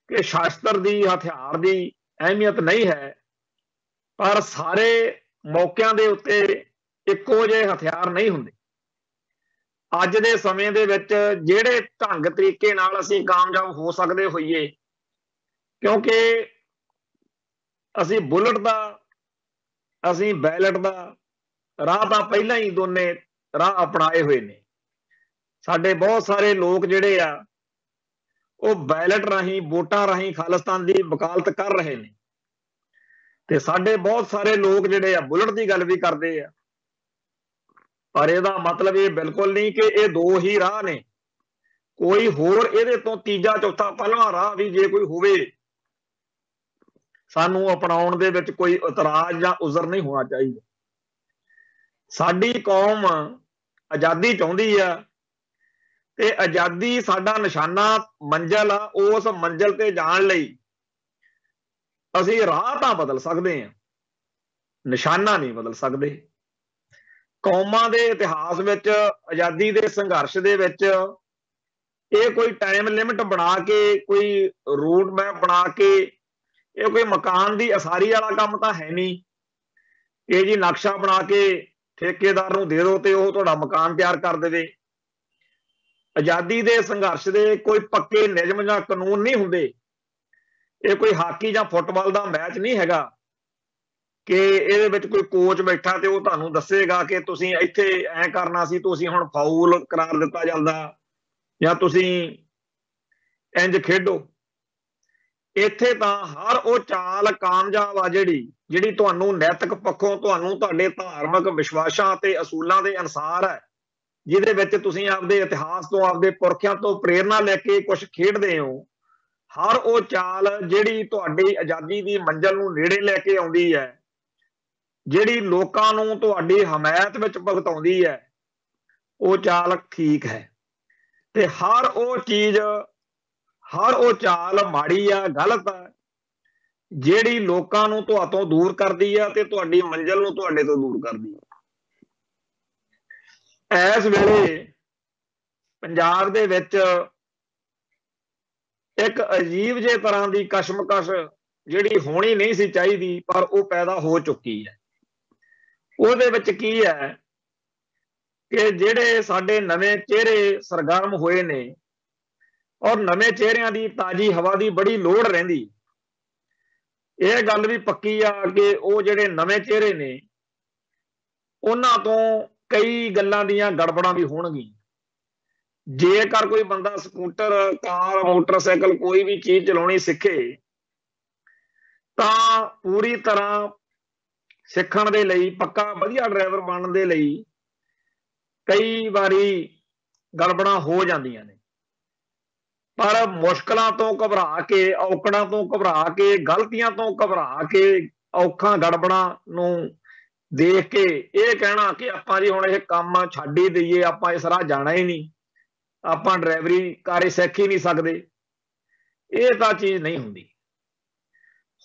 ਕਿ ਸ਼ਸਤਰ ਦੀ, ਹਥਿਆਰ ਦੀ ਅਹਿਮੀਅਤ ਨਹੀਂ ਹੈ, ਪਰ ਸਾਰੇ ਮੌਕਿਆਂ ਦੇ ਉੱਤੇ ਇੱਕੋ ਜਿਹੇ ਹਥਿਆਰ ਨਹੀਂ ਹੁੰਦੇ। ਅੱਜ ਦੇ ਸਮੇਂ ਦੇ ਵਿੱਚ ਜਿਹੜੇ ਢੰਗ ਤਰੀਕੇ ਨਾਲ ਅਸੀਂ ਕਾਮਯਾਬ ਹੋ ਸਕਦੇ ਹੋਈਏ, ਕਿਉਂਕਿ ਅਸੀਂ ਬੁਲਟ ਦਾ, ਅਸੀਂ ਬੈਲਟ ਦਾ ਰਾਹ ਤਾਂ ਪਹਿਲਾਂ ਹੀ ਦੋਨੇ ਰਾਹ ਅਪਣਾਏ ਹੋਏ ਨੇ। ਸਾਡੇ ਬਹੁਤ ਸਾਰੇ ਲੋਕ ਜਿਹੜੇ ਆ ਉਹ ਬੈਲਟ ਰਾਹੀਂ, ਵੋਟਾਂ ਰਾਹੀਂ ਖਾਲਿਸਤਾਨ ਦੀ ਵਕਾਲਤ ਕਰ ਰਹੇ ਨੇ ਤੇ ਸਾਡੇ ਬਹੁਤ ਸਾਰੇ ਲੋਕ ਜਿਹੜੇ ਆ ਬੁਲਟ ਦੀ ਗੱਲ ਵੀ ਕਰਦੇ ਆ। ਪਰ ਇਹਦਾ ਮਤਲਬ ਇਹ ਬਿਲਕੁਲ ਨਹੀਂ ਕਿ ਇਹ ਦੋ ਹੀ ਰਾਹ ਨੇ। ਕੋਈ ਹੋਰ ਇਹਦੇ ਤੋਂ ਤੀਜਾ, ਚੌਥਾ, ਪੰਜਵਾਂ ਰਾਹ ਵੀ ਜੇ ਕੋਈ ਹੋਵੇ, ਸਾਨੂੰ ਅਪਣਾਉਣ ਦੇ ਵਿੱਚ ਕੋਈ ਇਤਰਾਜ਼ ਜਾਂ ਉਜ਼ਰ ਨਹੀਂ ਹੋਣਾ ਚਾਹੀਦਾ। ਸਾਡੀ ਕੌਮ ਆਜ਼ਾਦੀ ਚਾਹੁੰਦੀ ਆ ਤੇ ਆਜ਼ਾਦੀ ਸਾਡਾ ਨਿਸ਼ਾਨਾ, ਮੰਜ਼ਿਲ ਆ। ਉਸ ਮੰਜ਼ਿਲ ਤੇ ਜਾਣ ਲਈ ਅਸੀਂ ਰਾਹ ਤਾਂ ਬਦਲ ਸਕਦੇ ਹਾਂ, ਨਿਸ਼ਾਨਾ ਨਹੀਂ ਬਦਲ ਸਕਦੇ। ਕੌਮਾਂ ਦੇ ਇਤਿਹਾਸ ਵਿੱਚ ਆਜ਼ਾਦੀ ਦੇ ਸੰਘਰਸ਼ ਦੇ ਵਿੱਚ ਇਹ ਕੋਈ ਟਾਈਮ ਲਿਮਿਟ ਬਣਾ ਕੇ, ਕੋਈ ਰੂਟ ਮੈਪ ਬਣਾ ਕੇ, ਇਹ ਕੋਈ ਮਕਾਨ ਦੀ ਅਸਾਰੀ ਵਾਲਾ ਕੰਮ ਤਾਂ ਹੈ ਨਹੀਂ ਇਹ ਜੀ ਨਕਸ਼ਾ ਬਣਾ ਕੇ ਠੇਕੇਦਾਰ ਨੂੰ ਦੇ ਦਿਓ ਤੇ ਉਹ ਤੁਹਾਡਾ ਮਕਾਨ ਤਿਆਰ ਕਰ ਦੇਵੇ। ਆਜ਼ਾਦੀ ਦੇ ਸੰਘਰਸ਼ ਦੇ ਕੋਈ ਪੱਕੇ ਨਿਯਮ ਜਾਂ ਕਾਨੂੰਨ ਨਹੀਂ ਹੁੰਦੇ। ਇਹ ਕੋਈ ਹਾਕੀ ਜਾਂ ਫੁੱਟਬਾਲ ਦਾ ਮੈਚ ਨਹੀਂ ਹੈਗਾ ਕਿ ਇਹਦੇ ਵਿੱਚ ਕੋਈ ਕੋਚ ਬੈਠਾ ਤੇ ਉਹ ਤੁਹਾਨੂੰ ਦੱਸੇਗਾ ਕਿ ਤੁਸੀਂ ਇੱਥੇ ਐ ਕਰਨਾ ਸੀ, ਤੁਸੀਂ ਹੁਣ ਫਾਊਲ ਕਰਾਰ ਦਿੱਤਾ ਜਾਂਦਾ ਜਾਂ ਤੁਸੀਂ ਇੰਜ ਖੇਡੋ। ਇੱਥੇ ਤਾਂ ਹਰ ਉਹ ਚਾਲ ਕਾਮਯਾਬ ਆ ਜਿਹੜੀ ਤੁਹਾਨੂੰ ਨੈਤਿਕ ਪੱਖੋਂ, ਤੁਹਾਨੂੰ ਤੁਹਾਡੇ ਧਾਰਮਿਕ ਵਿਸ਼ਵਾਸਾਂ ਤੇ ਅਸੂਲਾਂ ਦੇ ਅਨੁਸਾਰ ਹੈ, ਜਿਹਦੇ ਵਿੱਚ ਤੁਸੀਂ ਆਪਦੇ ਇਤਿਹਾਸ ਤੋਂ, ਆਪਦੇ ਪੁਰਖਿਆਂ ਤੋਂ ਪ੍ਰੇਰਨਾ ਲੈ ਕੇ ਕੁਝ ਖੇਡਦੇ ਹੋ। ਹਰ ਉਹ ਚਾਲ ਜਿਹੜੀ ਤੁਹਾਡੀ ਆਜ਼ਾਦੀ ਦੀ ਮੰਜ਼ਿਲ ਨੂੰ ਨੇੜੇ ਲੈ ਕੇ ਆਉਂਦੀ ਹੈ, ਜਿਹੜੀ ਲੋਕਾਂ ਨੂੰ ਤੁਹਾਡੀ ਹਮਾਇਤ ਵਿੱਚ ਭੁਗਤਾਉਂਦੀ ਹੈ, ਉਹ ਚਾਲ ਠੀਕ ਹੈ। ਤੇ ਹਰ ਉਹ ਚੀਜ਼, ਹਰ ਉਹ ਚਾਲ ਮਾੜੀ ਆ, ਗਲਤ ਆ, ਜਿਹੜੀ ਲੋਕਾਂ ਨੂੰ ਤੁਹਾਤੋਂ ਦੂਰ ਕਰਦੀ ਆ ਤੇ ਤੁਹਾਡੀ ਮੰਜ਼ਿਲ ਨੂੰ ਤੁਹਾਡੇ ਤੋਂ ਦੂਰ ਕਰਦੀ ਆ। ਇਸ ਵੇਲੇ ਪੰਜਾਬ ਦੇ ਵਿੱਚ ਇੱਕ ਅਜੀਬ ਜਿਹੇ ਤਰ੍ਹਾਂ ਦੀ ਕਸ਼ਮਕਸ਼ ਜਿਹੜੀ ਹੋਣੀ ਨਹੀਂ ਸੀ ਚਾਹੀਦੀ, ਪਰ ਉਹ ਪੈਦਾ ਹੋ ਚੁੱਕੀ ਹੈ। ਉਹਦੇ ਵਿੱਚ ਕੀ ਹੈ ਕਿ ਜਿਹੜੇ ਸਾਡੇ ਨਵੇਂ ਚਿਹਰੇ ਸਰਗਰਮ ਹੋਏ ਨੇ, ਔਰ ਨਵੇਂ ਚਿਹਰਿਆਂ ਦੀ ਤਾਜ਼ੀ ਹਵਾ ਦੀ ਬੜੀ ਲੋੜ ਰਹਿੰਦੀ। ਇਹ ਗੱਲ ਵੀ ਪੱਕੀ ਆ ਕਿ ਉਹ ਜਿਹੜੇ ਨਵੇਂ ਚਿਹਰੇ ਨੇ ਉਹਨਾਂ ਤੋਂ ਕਈ ਗੱਲਾਂ ਦੀਆਂ ਗੜਬੜਾਂ ਵੀ ਹੋਣਗੀਆਂ। ਜੇਕਰ ਕੋਈ ਬੰਦਾ ਸਕੂਟਰ, ਕਾਰ, ਮੋਟਰਸਾਈਕਲ ਕੋਈ ਵੀ ਚੀਜ਼ ਚਲਾਉਣੀ ਸਿੱਖੇ ਤਾਂ ਪੂਰੀ ਤਰ੍ਹਾਂ ਸਿੱਖਣ ਦੇ ਲਈ, ਪੱਕਾ ਵਧੀਆ ਡਰਾਈਵਰ ਬਣਨ ਦੇ ਲਈ ਕਈ ਵਾਰੀ ਗੜਬੜਾਂ ਹੋ ਜਾਂਦੀਆਂ ਨੇ। ਪਰ ਮੁਸ਼ਕਲਾਂ ਤੋਂ ਘਬਰਾ ਕੇ, ਔਕੜਾਂ ਤੋਂ ਘਬਰਾ ਕੇ, ਗਲਤੀਆਂ ਤੋਂ ਘਬਰਾ ਕੇ, ਔਖਾਂ ਗੜਬੜਾਂ ਨੂੰ ਦੇਖ ਕੇ ਇਹ ਕਹਿਣਾ ਕਿ ਆਪਾਂ ਜੀ ਹੁਣ ਇਹ ਕੰਮ ਛੱਡ ਹੀ ਦਈਏ, ਆਪਾਂ ਇਸ ਰਾਹ ਜਾਣਾ ਹੀ ਨਹੀਂ, ਆਪਾਂ ਡਰਾਈਵਰੀ ਕਾਰੇ ਸਿੱਖ ਹੀ ਨਹੀਂ ਸਕਦੇ, ਇਹ ਤਾਂ ਚੀਜ਼ ਨਹੀਂ ਹੁੰਦੀ।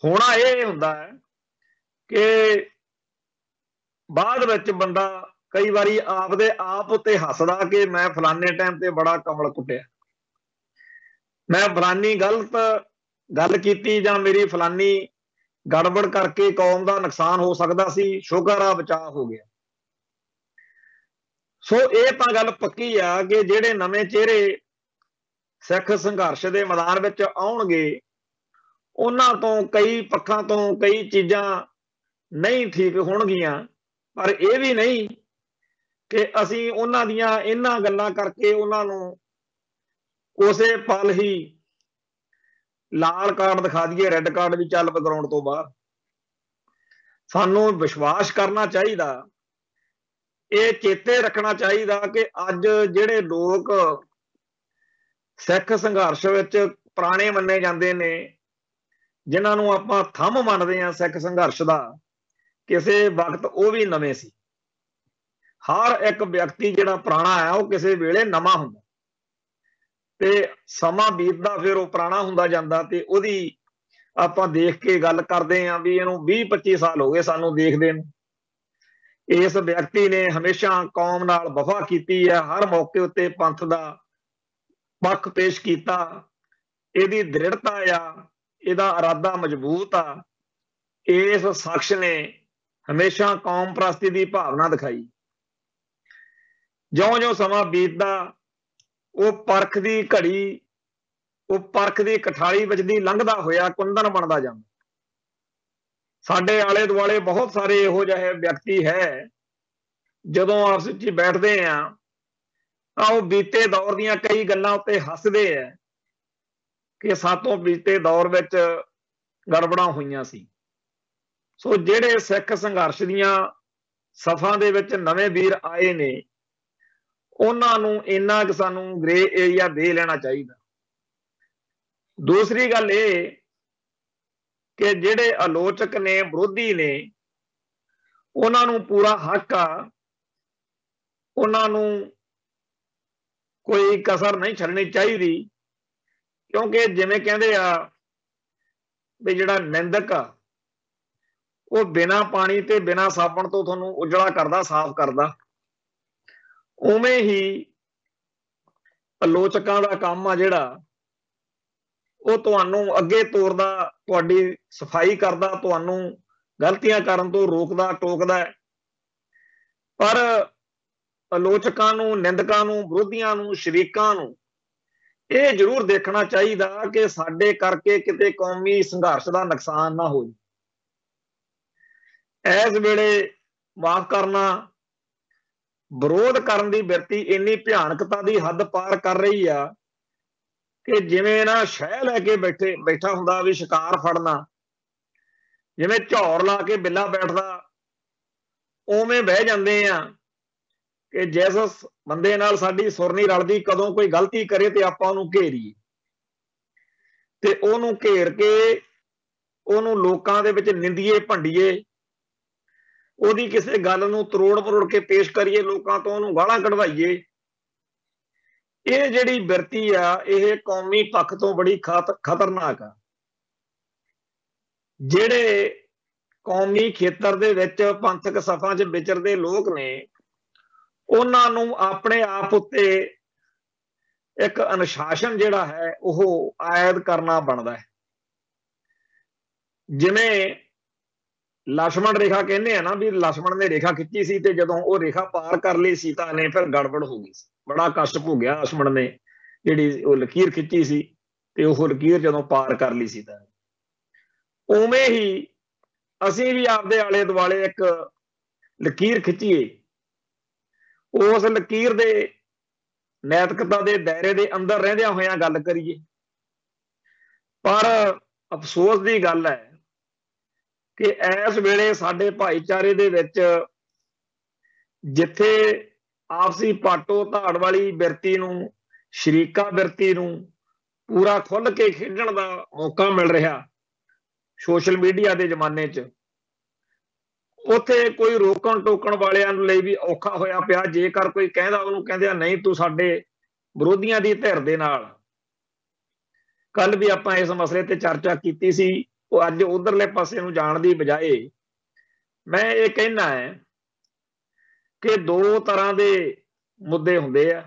ਹੋਣਾ ਇਹ ਹੁੰਦਾ ਹੈ ਕਿ ਬਾਅਦ ਵਿੱਚ ਬੰਦਾ ਕਈ ਵਾਰੀ ਆਪਦੇ ਆਪ ਉੱਤੇ ਹੱਸਦਾ ਕਿ ਮੈਂ ਫਲਾਨੇ ਟਾਈਮ ਤੇ ਬੜਾ ਕਮਲ ਕੁੱਟਿਆ, ਮੈਂ ਫਲਾਨੀ ਗਲਤ ਗੱਲ ਕੀਤੀ ਜਾਂ ਮੇਰੀ ਫਲਾਨੀ ਗੜਬੜ ਕਰਕੇ ਕੌਮ ਦਾ ਨੁਕਸਾਨ ਹੋ ਸਕਦਾ ਸੀ, ਸ਼ੁਕਰ ਆ ਬਚਾਅ ਹੋ ਗਿਆ। ਸੋ ਇਹ ਤਾਂ ਗੱਲ ਪੱਕੀ ਆ ਕਿ ਜਿਹੜੇ ਨਵੇਂ ਚਿਹਰੇ ਸਿੱਖ ਸੰਘਰਸ਼ ਦੇ ਮੈਦਾਨ ਵਿੱਚ ਆਉਣਗੇ ਉਹਨਾਂ ਤੋਂ ਕਈ ਪੱਖਾਂ ਤੋਂ ਕਈ ਚੀਜ਼ਾਂ ਨਹੀਂ ਠੀਕ ਹੋਣਗੀਆਂ, ਪਰ ਇਹ ਵੀ ਨਹੀਂ ਕਿ ਅਸੀਂ ਉਹਨਾਂ ਦੀਆਂ ਇਹਨਾਂ ਗੱਲਾਂ ਕਰਕੇ ਉਹਨਾਂ ਨੂੰ ਉਸੇ ਪਲ ਹੀ ਲਾਲ ਕਾਰਡ ਦਿਖਾ ਦਈਏ, ਰੈੱਡ ਕਾਰਡ ਵੀ ਚੱਲ ਗਰਾਊਂਡ ਤੋਂ ਬਾਹਰ। ਸਾਨੂੰ ਵਿਸ਼ਵਾਸ ਕਰਨਾ ਚਾਹੀਦਾ, ਇਹ ਚੇਤੇ ਰੱਖਣਾ ਚਾਹੀਦਾ ਕਿ ਅੱਜ ਜਿਹੜੇ ਲੋਕ ਸਿੱਖ ਸੰਘਰਸ਼ ਵਿੱਚ ਪੁਰਾਣੇ ਮੰਨੇ ਜਾਂਦੇ ਨੇ, ਜਿਨ੍ਹਾਂ ਨੂੰ ਆਪਾਂ ਥੰਮ ਮੰਨਦੇ ਹਾਂ ਸਿੱਖ ਸੰਘਰਸ਼ ਦਾ, ਕਿਸੇ ਵਕਤ ਉਹ ਵੀ ਨਵੇਂ ਸੀ। ਹਰ ਇੱਕ ਵਿਅਕਤੀ ਜਿਹੜਾ ਪੁਰਾਣਾ ਹੈ ਉਹ ਕਿਸੇ ਵੇਲੇ ਨਵਾਂ ਹੁੰਦਾ ਤੇ ਸਮਾਂ ਬੀਤਦਾ ਫਿਰ ਉਹ ਪੁਰਾਣਾ ਹੁੰਦਾ ਜਾਂਦਾ। ਤੇ ਉਹਦੀ ਆਪਾਂ ਦੇਖ ਕੇ ਗੱਲ ਕਰਦੇ ਹਾਂ ਵੀ ਇਹਨੂੰ 20-25 ਸਾਲ ਹੋ ਗਏ ਸਾਨੂੰ ਦੇਖਦੇ ਨੂੰ। ਇਸ ਵਿਅਕਤੀ ਨੇ ਹਮੇਸ਼ਾ ਕੌਮ ਨਾਲ ਵਫਾ ਕੀਤੀ ਹੈ, ਹਰ ਮੌਕੇ ਉੱਤੇ ਪੰਥ ਦਾ ਪੱਖ ਪੇਸ਼ ਕੀਤਾ, ਇਹਦੀ ਦ੍ਰਿੜਤਾ ਆ, ਇਹਦਾ ਇਰਾਦਾ ਮਜ਼ਬੂਤ ਆ। ਇਸ ਸ਼ਖਸ ਨੇ ਹਮੇਸ਼ਾ ਕੌਮ ਪ੍ਰਸਤੀ ਦੀ ਭਾਵਨਾ ਦਿਖਾਈ। ਜਿਉਂ-ਜਿਉਂ ਸਮਾਂ ਬੀਤਦਾ ਉਹ ਪਰਖ ਦੀ ਘੜੀ, ਉਹ ਪਰਖ ਦੀ ਕਠਾਲੀ ਵਿੱਚ ਦੀ ਲੰਘਦਾ ਹੋਇਆ ਕੁੰਦਨ ਬਣਦਾ ਜਾਂਦਾ। ਸਾਡੇ ਆਲੇ ਦੁਆਲੇ ਬਹੁਤ ਸਾਰੇ ਇਹੋ ਜਿਹੇ ਵਿਅਕਤੀ ਹੈ, ਜਦੋਂ ਆਪਸ ਵਿੱਚ ਬੈਠਦੇ ਆ ਤਾਂ ਉਹ ਬੀਤੇ ਦੌਰ ਦੀਆਂ ਕਈ ਗੱਲਾਂ ਉੱਤੇ ਹੱਸਦੇ ਆ ਕਿ ਸਾਤੋਂ ਬੀਤੇ ਦੌਰ ਵਿੱਚ ਗੜਬੜਾਂ ਹੋਈਆਂ ਸੀ। ਸੋ ਜਿਹੜੇ ਸਿੱਖ ਸੰਘਰਸ਼ ਦੀਆਂ ਸਫਾਂ ਦੇ ਵਿੱਚ ਨਵੇਂ ਵੀਰ ਆਏ ਨੇ, ਉਹਨਾਂ ਨੂੰ ਇੰਨਾ ਕਿ ਸਾਨੂੰ ਗ੍ਰੇ ਏਰੀਆ ਦੇ ਲੈਣਾ ਚਾਹੀਦਾ। ਦੂਸਰੀ ਗੱਲ ਇਹ ਕਿ ਜਿਹੜੇ ਆਲੋਚਕ ਨੇ, ਵਿਰੋਧੀ ਨੇ, ਉਹਨਾਂ ਨੂੰ ਪੂਰਾ ਹੱਕ ਆ, ਉਹਨਾਂ ਨੂੰ ਕੋਈ ਕਸਰ ਨਹੀਂ ਛੱਡਣੀ ਚਾਹੀਦੀ, ਕਿਉਂਕਿ ਜਿਵੇਂ ਕਹਿੰਦੇ ਆ ਵੀ ਜਿਹੜਾ ਨਿੰਦਕ ਆ ਉਹ ਬਿਨਾਂ ਪਾਣੀ ਤੇ ਬਿਨਾਂ ਸਾਬਣ ਤੋਂ ਤੁਹਾਨੂੰ ਉਜਲਾ ਕਰਦਾ, ਸਾਫ਼ ਕਰਦਾ। ਉਵੇਂ ਹੀ ਆਲੋਚਕਾਂ ਦਾ ਕੰਮ ਆ ਜਿਹੜਾ ਉਹ ਤੁਹਾਨੂੰ ਅੱਗੇ ਤੋਰਦਾ, ਤੁਹਾਡੀ ਸਫਾਈ ਕਰਦਾ, ਤੁਹਾਨੂੰ ਗਲਤੀਆਂ ਕਰਨ ਤੋਂ ਰੋਕਦਾ ਟੋਕਦਾ। ਪਰ ਆਲੋਚਕਾਂ ਨੂੰ, ਨਿੰਦਕਾਂ ਨੂੰ, ਵਿਰੋਧੀਆਂ ਨੂੰ, ਸ਼ਰੀਕਾਂ ਨੂੰ ਇਹ ਜ਼ਰੂਰ ਦੇਖਣਾ ਚਾਹੀਦਾ ਕਿ ਸਾਡੇ ਕਰਕੇ ਕਿਤੇ ਕੌਮੀ ਸੰਘਰਸ਼ ਦਾ ਨੁਕਸਾਨ ਨਾ ਹੋਵੇ। ਇਸ ਵੇਲੇ ਮਾਫ ਕਰਨਾ, ਵਿਰੋਧ ਕਰਨ ਦੀ ਬਿਰਤੀ ਇੰਨੀ ਭਿਆਨਕਤਾ ਦੀ ਹੱਦ ਪਾਰ ਕਰ ਰਹੀ ਆ ਕਿ ਜਿਵੇਂ ਨਾ ਸ਼ਹਿ ਲੈ ਕੇ ਬੈਠਾ ਹੁੰਦਾ ਵੀ ਸ਼ਿਕਾਰ ਫੜਨਾ, ਜਿਵੇਂ ਝੌਰ ਲਾ ਕੇ ਬਿੱਲਾ ਬੈਠਦਾ, ਉਵੇਂ ਬਹਿ ਜਾਂਦੇ ਆ ਕਿ ਜਿਸ ਬੰਦੇ ਨਾਲ ਸਾਡੀ ਸੁਰ ਨਹੀਂ ਰਲਦੀ, ਕਦੋਂ ਕੋਈ ਗਲਤੀ ਕਰੇ ਤੇ ਆਪਾਂ ਉਹਨੂੰ ਘੇਰੀਏ ਤੇ ਉਹਨੂੰ ਘੇਰ ਕੇ ਉਹਨੂੰ ਲੋਕਾਂ ਦੇ ਵਿੱਚ ਨਿੰਦੀਏ, ਭੰਡੀਏ, ਉਹਦੀ ਕਿਸੇ ਗੱਲ ਨੂੰ ਤਰੋੜ ਮਰੋੜ ਕੇ ਪੇਸ਼ ਕਰੀਏ, ਲੋਕਾਂ ਤੋਂ ਉਹਨੂੰ ਗਾਲਾਂ ਕਢਵਾਈਏ। ਇਹ ਜਿਹੜੀ ਬਿਰਤੀ ਆ ਇਹ ਕੌਮੀ ਪੱਖ ਤੋਂ ਬੜੀ ਖਤਰਨਾਕ ਆ। ਜਿਹੜੇ ਕੌਮੀ ਖੇਤਰ ਦੇ ਵਿੱਚ ਪੰਥਕ ਸਫਾਂ 'ਚ ਵਿਚਰਦੇ ਲੋਕ ਨੇ, ਉਹਨਾਂ ਨੂੰ ਆਪਣੇ ਆਪ ਉੱਤੇ ਇੱਕ ਅਨੁਸ਼ਾਸਨ ਜਿਹੜਾ ਹੈ ਉਹ ਆਇਦ ਕਰਨਾ ਬਣਦਾ ਹੈ। ਜਿਵੇਂ ਲਛਮਣ ਰੇਖਾ ਕਹਿੰਦੇ ਆ ਨਾ, ਵੀ ਲਛਮਣ ਨੇ ਰੇਖਾ ਖਿੱਚੀ ਸੀ ਤੇ ਜਦੋਂ ਉਹ ਰੇਖਾ ਪਾਰ ਕਰ ਲਈ ਸੀਤਾ ਨੇ, ਫਿਰ ਗੜਬੜ ਹੋ ਗਈ, ਬੜਾ ਕਸ਼ਟ ਭੋਗਿਆ ਲਛਮਣ ਨੇ, ਜਿਹੜੀ ਉਹ ਲਕੀਰ ਖਿੱਚੀ ਸੀ ਤੇ ਉਹ ਲਕੀਰ ਜਦੋਂ ਪਾਰ ਕਰ ਲਈ ਸੀਤਾ ਨੇ। ਉਵੇਂ ਹੀ ਅਸੀਂ ਵੀ ਆਪਦੇ ਆਲੇ ਦੁਆਲੇ ਇੱਕ ਲਕੀਰ ਖਿੱਚੀਏ, ਉਸ ਲਕੀਰ ਦੇ ਨੈਤਿਕਤਾ ਦੇ ਦਾਇਰੇ ਦੇ ਅੰਦਰ ਰਹਿੰਦਿਆਂ ਹੋਇਆਂ ਗੱਲ ਕਰੀਏ। ਪਰ ਅਫਸੋਸ ਦੀ ਗੱਲ ਹੈ ਕਿ ਇਸ ਵੇਲੇ ਸਾਡੇ ਭਾਈਚਾਰੇ ਦੇ ਵਿੱਚ ਜਿੱਥੇ ਆਪਸੀ ਪਾਟੋ ਧਾੜ ਵਾਲੀ ਬਿਰਤੀ ਨੂੰ, ਸ਼ਰੀਕਾ ਬਿਰਤੀ ਨੂੰ ਪੂਰਾ ਖੁੱਲ੍ਹ ਕੇ ਖੇਡਣ ਦਾ ਮੌਕਾ ਮਿਲ ਰਿਹਾ ਸੋਸ਼ਲ ਮੀਡੀਆ ਦੇ ਜ਼ਮਾਨੇ 'ਚ, ਉੱਥੇ ਕੋਈ ਰੋਕਣ ਟੋਕਣ ਵਾਲਿਆਂ ਲਈ ਵੀ ਔਖਾ ਹੋਇਆ ਪਿਆ। ਜੇਕਰ ਕੋਈ ਕਹਿੰਦਾ, ਉਹਨੂੰ ਕਹਿੰਦੇ ਆ ਨਹੀਂ ਤੂੰ ਸਾਡੇ ਵਿਰੋਧੀਆਂ ਦੀ ਧਿਰ ਦੇ ਨਾਲ। ਕੱਲ ਵੀ ਆਪਾਂ ਇਸ ਮਸਲੇ ਤੇ ਚਰਚਾ ਕੀਤੀ ਸੀ। ਉਹ ਅੱਜ ਉਧਰਲੇ ਪਾਸੇ ਨੂੰ ਜਾਣ ਦੀ ਬਜਾਏ ਮੈਂ ਇਹ ਕਹਿਣਾ ਹੈ ਕਿ ਦੋ ਤਰ੍ਹਾਂ ਦੇ ਮੁੱਦੇ ਹੁੰਦੇ ਆ।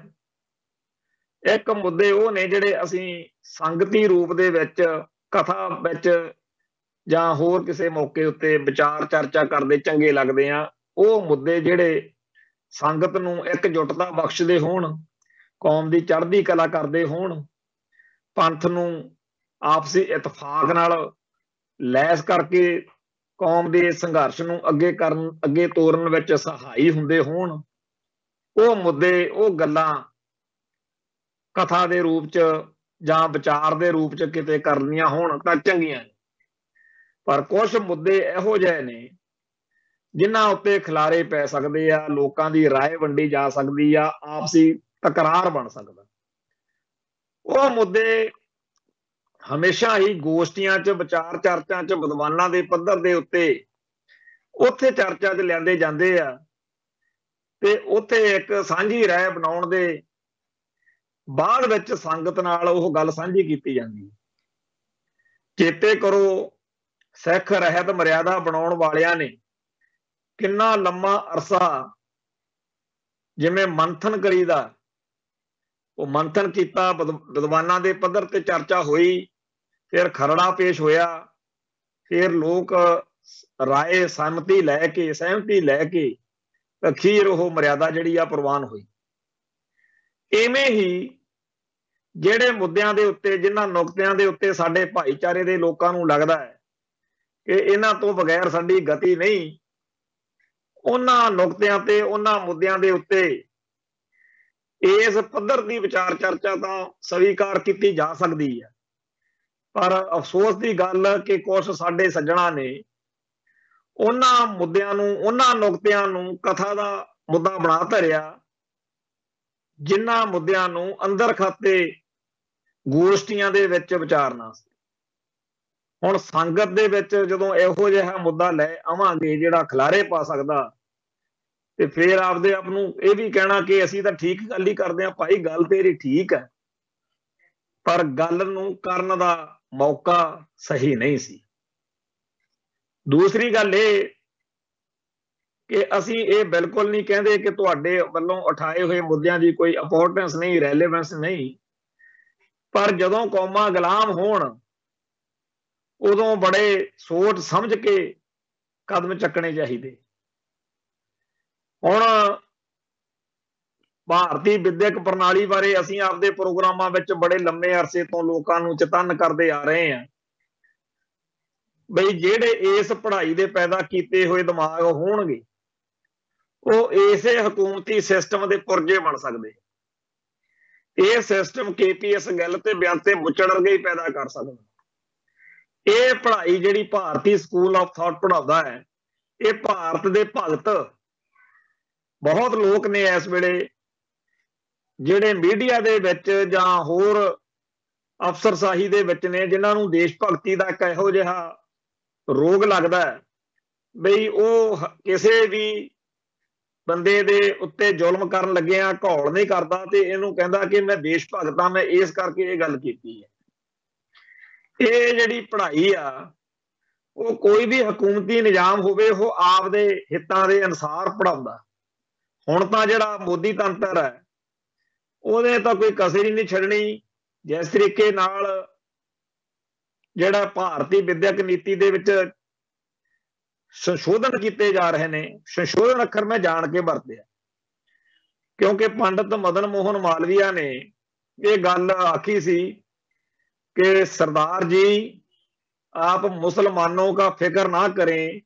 ਇੱਕ ਮੁੱਦੇ ਉਹ ਨੇ ਜਿਹੜੇ ਅਸੀਂ ਸੰਗਤੀ ਰੂਪ ਦੇ ਵਿੱਚ, ਕਥਾ ਵਿੱਚ ਜਾਂ ਹੋਰ ਕਿਸੇ ਮੌਕੇ ਉੱਤੇ ਵਿਚਾਰ ਚਰਚਾ ਕਰਦੇ ਚੰਗੇ ਲੱਗਦੇ ਆ। ਉਹ ਮੁੱਦੇ ਜਿਹੜੇ ਸੰਗਤ ਨੂੰ ਇਕਜੁੱਟਤਾ ਬਖਸ਼ਦੇ ਹੋਣ, ਕੌਮ ਦੀ ਚੜ੍ਹਦੀ ਕਲਾ ਕਰਦੇ ਹੋਣ, ਪੰਥ ਨੂੰ ਆਪਸੀ ਇਤਫਾਕ ਨਾਲ ਲੈਸ ਕਰਕੇ ਕੌਮ ਦੇ ਸੰਘਰਸ਼ ਨੂੰ ਅੱਗੇ ਤੋਰਨ ਵਿੱਚ ਸਹਾਈ ਹੁੰਦੇ ਹੋਣ, ਉਹ ਮੁੱਦੇ, ਉਹ ਗੱਲਾਂ ਕਥਾ ਦੇ ਰੂਪ 'ਚ ਜਾਂ ਵਿਚਾਰ ਦੇ ਰੂਪ 'ਚ ਕਿਤੇ ਕਰਨੀਆਂ ਹੋਣ ਤਾਂ ਚੰਗੀਆਂ। ਪਰ ਕੁਝ ਮੁੱਦੇ ਇਹੋ ਜਿਹੇ ਨੇ ਜਿਨ੍ਹਾਂ ਉੱਤੇ ਖਿਲਾਰੇ ਪੈ ਸਕਦੇ ਆ, ਲੋਕਾਂ ਦੀ ਰਾਏ ਵੰਡੀ ਜਾ ਸਕਦੀ ਆ, ਆਪਸੀ ਤਕਰਾਰ ਬਣ ਸਕਦਾ। ਉਹ ਮੁੱਦੇ ਹਮੇਸ਼ਾ ਹੀ ਗੋਸ਼ਟੀਆਂ 'ਚ, ਵਿਚਾਰ ਚਰਚਾ 'ਚ, ਵਿਦਵਾਨਾਂ ਦੇ ਪੱਧਰ ਦੇ ਉੱਤੇ ਉੱਥੇ ਚਰਚਾ 'ਚ ਲਿਆਂਦੇ ਜਾਂਦੇ ਆ ਤੇ ਉੱਥੇ ਇੱਕ ਸਾਂਝੀ ਰਾਏ ਬਣਾਉਣ ਦੇ ਬਾਅਦ ਵਿੱਚ ਸੰਗਤ ਨਾਲ ਉਹ ਗੱਲ ਸਾਂਝੀ ਕੀਤੀ ਜਾਂਦੀ। ਚੇਤੇ ਕਰੋ, ਸਿੱਖ ਰਹਿਤ ਮਰਿਆਦਾ ਬਣਾਉਣ ਵਾਲਿਆਂ ਨੇ ਕਿੰਨਾ ਲੰਮਾ ਅਰਸਾ ਜਿਵੇਂ ਮੰਥਨ ਕਰੀਦਾ, ਉਹ ਮੰਥਨ ਕੀਤਾ, ਵਿਦਵਾਨਾਂ ਦੇ ਪੱਧਰ ਤੇ ਚਰਚਾ ਹੋਈ, ਫਿਰ ਖਰੜਾ ਪੇਸ਼ ਹੋਇਆ, ਫਿਰ ਲੋਕ ਰਾਏ ਸਹਿਮਤੀ ਲੈ ਕੇ ਅਖੀਰ ਉਹ ਮਰਿਆਦਾ ਜਿਹੜੀ ਆ ਪ੍ਰਵਾਨ ਹੋਈ। ਇਵੇਂ ਹੀ ਜਿਹੜੇ ਮੁੱਦਿਆਂ ਦੇ ਉੱਤੇ, ਜਿਨ੍ਹਾਂ ਨੁਕਤਿਆਂ ਦੇ ਉੱਤੇ ਸਾਡੇ ਭਾਈਚਾਰੇ ਦੇ ਲੋਕਾਂ ਨੂੰ ਲੱਗਦਾ ਹੈ ਕਿ ਇਹਨਾਂ ਤੋਂ ਬਗੈਰ ਸਾਡੀ ਗਤੀ ਨਹੀਂ, ਉਹਨਾਂ ਨੁਕਤਿਆਂ ਤੇ, ਉਹਨਾਂ ਮੁੱਦਿਆਂ ਦੇ ਉੱਤੇ ਇਸ ਪੱਧਰ ਦੀ ਵਿਚਾਰ ਚਰਚਾ ਤਾਂ ਸਵੀਕਾਰ ਕੀਤੀ ਜਾ ਸਕਦੀ ਹੈ। ਪਰ ਅਫਸੋਸ ਦੀ ਗੱਲ ਕਿ ਕੁਝ ਸਾਡੇ ਸੱਜਣਾ ਨੇ ਉਹਨਾਂ ਮੁੱਦਿਆਂ ਨੂੰ, ਉਹਨਾਂ ਨੁਕਤਿਆਂ ਨੂੰ ਕਥਾ ਦਾ ਮੁੱਦਾ ਬਣਾ ਧਰਿਆ, ਜਿਨ੍ਹਾਂ ਮੁੱਦਿਆਂ ਨੂੰ ਅੰਦਰ ਖਾਤੇ ਗੋਸ਼ਟੀਆਂ ਦੇ ਵਿੱਚ ਵਿਚਾਰਨਾ ਸੀ। ਹੁਣ ਸੰਗਤ ਦੇ ਵਿੱਚ ਜਦੋਂ ਇਹੋ ਜਿਹਾ ਮੁੱਦਾ ਲੈ ਆਵਾਂਗੇ ਜਿਹੜਾ ਖਿਲਾਰੇ ਪਾ ਸਕਦਾ, ਤੇ ਫਿਰ ਆਪਦੇ ਆਪ ਨੂੰ ਇਹ ਵੀ ਕਹਿਣਾ ਕਿ ਅਸੀਂ ਤਾਂ ਠੀਕ ਗੱਲ ਹੀ ਕਰਦੇ ਹਾਂ। ਭਾਈ ਗੱਲ ਤੇਰੀ ਠੀਕ ਹੈ, ਪਰ ਗੱਲ ਨੂੰ ਕਰਨ ਦਾ ਮੌਕਾ ਸਹੀ ਨਹੀਂ ਸੀ। ਦੂਸਰੀ ਗੱਲ ਇਹ कि असी ये बिल्कुल नहीं कहते कि तुहाडे वल्लों उठाए हुए मुद्दों की कोई इंपोर्टेंस नहीं, रेलेवेंस नहीं, पर जदों कौमां गुलाम होण उदों बड़े सोच समझ के कदम चकने चाहिए। हुण भारतीय विद्यक प्रणाली बारे असी आपदे प्रोग्रामां विच बड़े लंबे अरसे तो लोकां नूं चेतन करते आ रहे हैं बई जिहड़े इस पढ़ाई दे पैदा कीते हुए दिमाग होणगे ਉਹ ਇਸੇ ਹਕੂਮਤੀ ਸਿਸਟਮ ਦੇ ਪੁਰਜੇ ਬਣ ਸਕਦੇ। ਇਹ ਸਿਸਟਮ KPS ਗੱਲ ਤੇ ਬਿਆਨ ਤੇ ਬੁੱਚੜ ਵਰਗੇ ਹੀ ਪੈਦਾ ਕਰ ਸਕਦਾ। ਇਹ ਪੜ੍ਹਾਈ ਜਿਹੜੀ ਭਾਰਤੀ ਸਕੂਲ ਆਫ ਥਾਟ ਪੜਾਉਂਦਾ ਹੈ, ਇਹ ਭਾਰਤ ਦੇ ਭਗਤ ਬਹੁਤ ਲੋਕ ਨੇ ਇਸ ਵੇਲੇ ਜਿਹੜੇ ਮੀਡੀਆ ਦੇ ਵਿੱਚ ਜਾਂ ਹੋਰ ਅਫਸਰਸ਼ਾਹੀ ਦੇ ਵਿੱਚ ਨੇ, ਜਿਨ੍ਹਾਂ ਨੂੰ ਦੇਸ਼ ਭਗਤੀ ਦਾ ਇੱਕ ਇਹੋ ਜਿਹਾ ਰੋਗ ਲੱਗਦਾ ਹੈ ਬਈ ਉਹ ਕਿਸੇ ਵੀ ਬੰਦੇ ਦੇ ਉੱਤੇ ਜ਼ੁਲਮ ਕਰਨ ਲੱਗਿਆ ਘੌਲ ਨਹੀਂ ਕਰਦਾ ਤੇ ਇਹਨੂੰ ਕਹਿੰਦਾ ਕਿ ਮੈਂ ਦੇਸ਼ ਭਗਤ ਹਾਂ, ਮੈਂ ਇਸ ਕਰਕੇ ਇਹ ਗੱਲ ਕੀਤੀ ਹੈ। ਇਹ ਜਿਹੜੀ ਪੜ੍ਹਾਈ ਆ ਉਹ ਕੋਈ ਵੀ ਹਕੂਮਤੀ ਨਿਜ਼ਾਮ ਹੋਵੇ ਉਹ ਆਪਦੇ ਹਿੱਤਾਂ ਦੇ ਅਨੁਸਾਰ ਪੜਾਉਂਦਾ। ਹੁਣ ਤਾਂ ਜਿਹੜਾ ਮੋਦੀ ਤੰਤਰ ਹੈ ਉਹਨੇ ਤਾਂ ਕੋਈ ਕਸਰ ਹੀ ਨਹੀਂ ਛੱਡਣੀ। ਜਿਸ ਤਰੀਕੇ ਨਾਲ ਜਿਹੜਾ ਭਾਰਤੀ ਵਿਦਿਅਕ ਨੀਤੀ ਦੇ ਵਿੱਚ संशोधन किए जा रहे हैं, संशोधन अखर मैं जान के वरत्या क्योंकि पंडित मदन मोहन मालवीया ने ये गल आखी सी कि सरदार जी आप मुसलमानों का फिक्र ना करें,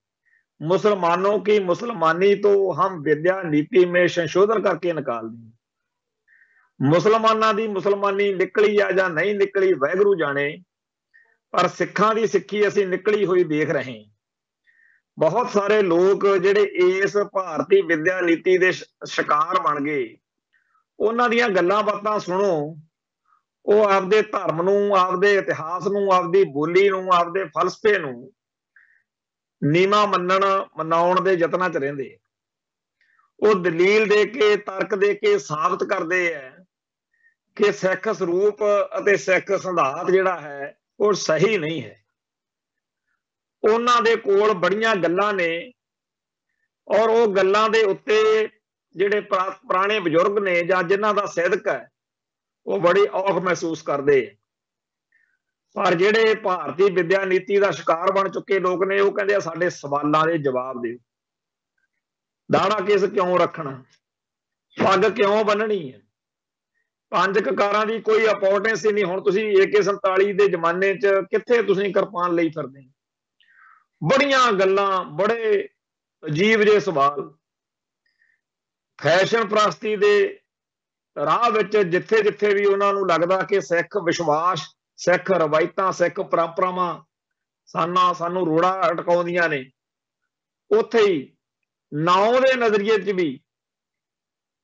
मुसलमानों की मुसलमानी तो हम विद्या नीति में संशोधन करके निकाल दें। मुसलमाना की मुसलमानी निकली या जां नहीं निकली वाहिगुरू जाने, पर सिखां दी सिक्खी असीं निकली हुई देख रहे हैं। बहुत सारे लोग जिहड़े इस भारतीय विद्या नीति के शिकार बन गए, उन्हां दीयां गल्लां बातां सुनो, वो आपदे धर्म नूं, आपदे इतिहास नूं, आपदी बोली नूं, आपदे फलसफे नूं नीवा मनाउण दे यत्नां च रहिंदे। वो दलील दे के तर्क दे के साबित करते हैं कि सिख सरूप अते सिख सिद्धांत जिहड़ा है वो सही नहीं है। ਉਹਨਾਂ ਦੇ ਕੋਲ ਬੜੀਆਂ ਗੱਲਾਂ ਨੇ ਔਰ ਉਹ ਗੱਲਾਂ ਦੇ ਉੱਤੇ ਜਿਹੜੇ ਪੁਰਾਣੇ ਬਜ਼ੁਰਗ ਨੇ ਜਾਂ ਜਿਨ੍ਹਾਂ ਦਾ ਸਿਦਕ ਹੈ ਉਹ ਬੜੀ ਔਖ ਮਹਿਸੂਸ ਕਰਦੇ। ਪਰ ਜਿਹੜੇ ਭਾਰਤੀ ਵਿਦਿਆ ਨੀਤੀ ਦਾ ਸ਼ਿਕਾਰ ਬਣ ਚੁੱਕੇ ਲੋਕ ਨੇ ਉਹ ਕਹਿੰਦੇ ਆ ਸਾਡੇ ਸਵਾਲਾਂ ਦੇ ਜਵਾਬ ਦਿਓ। ਦਾੜਾ ਕੇਸ ਕਿਉਂ ਰੱਖਣਾ, ਪੱਗ ਕਿਉਂ ਬੰਨਣੀ ਹੈ, ਪੰਜ ਕਕਾਰਾਂ ਦੀ ਕੋਈ ਇੰਪੋਰਟੈਂਸ ਹੀ ਨਹੀਂ। ਹੁਣ ਤੁਸੀਂ AK-47 ਦੇ ਜ਼ਮਾਨੇ 'ਚ ਕਿੱਥੇ ਤੁਸੀਂ ਕਿਰਪਾਨ ਲਈ ਫਿਰਦੇ। बड़ियां गल्लां, बड़े अजीब जे सवाल, फैशन प्रस्ती दे राह विच जिथे जिथे भी उन्होंने लगता कि सिख विश्वास, सिख रवायतां, सिख परंपरावां सानू रोड़ा अटकाउंदियां ने, उत्थे ही नौ दे नजरिए च भी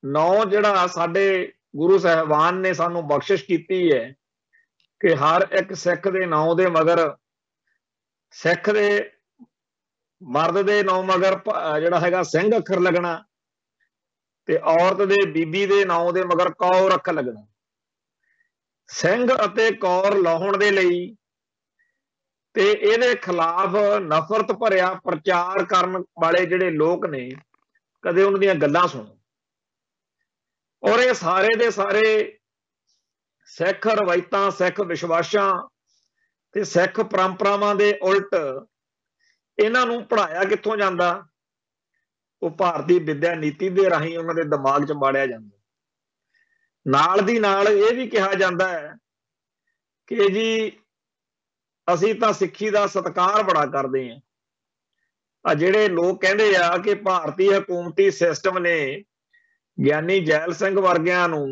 नौ जिहड़ा साडे गुरु साहिबान ने सानू बख्शिश कीती है कि हर एक सिख दे नौ दे मगर सिख दे मर्द दे नौ मगर जिहड़ा हैगा सिंह अखर लगना ते औरत दे बीबी दे नौ दे मगर कौर अखर लगना। सिंह अते कौर लाउण दे लई ते इहदे खिलाफ नफरत भरिया प्रचार करन वाले जिहड़े लोक ने कदे उन्हां दीयां गल्लां सुणो। और ये सारे दे सारे सिख रवायतां, सिख विश्वासां ते सिख परंपरावां दे उल्ट इन्हां नूं पढ़ाया कित्थों जांदा, वो भारतीय विद्या नीति दे राहीं उन्हां दे दिमाग च वाड़िया जांदा। नाल दी नाल इह भी कहा जांदा है कि जी असीं तां सिੱਖੀ दा सत्कार बड़ा करदे हां। आ जिहड़े लोग कहंदे आ कि भारतीय हकूमती सिस्टम ने ਗਿਆਨੀ ਜੈਲ ਸਿੰਘ ਵਰਗਿਆਂ ਨੂੰ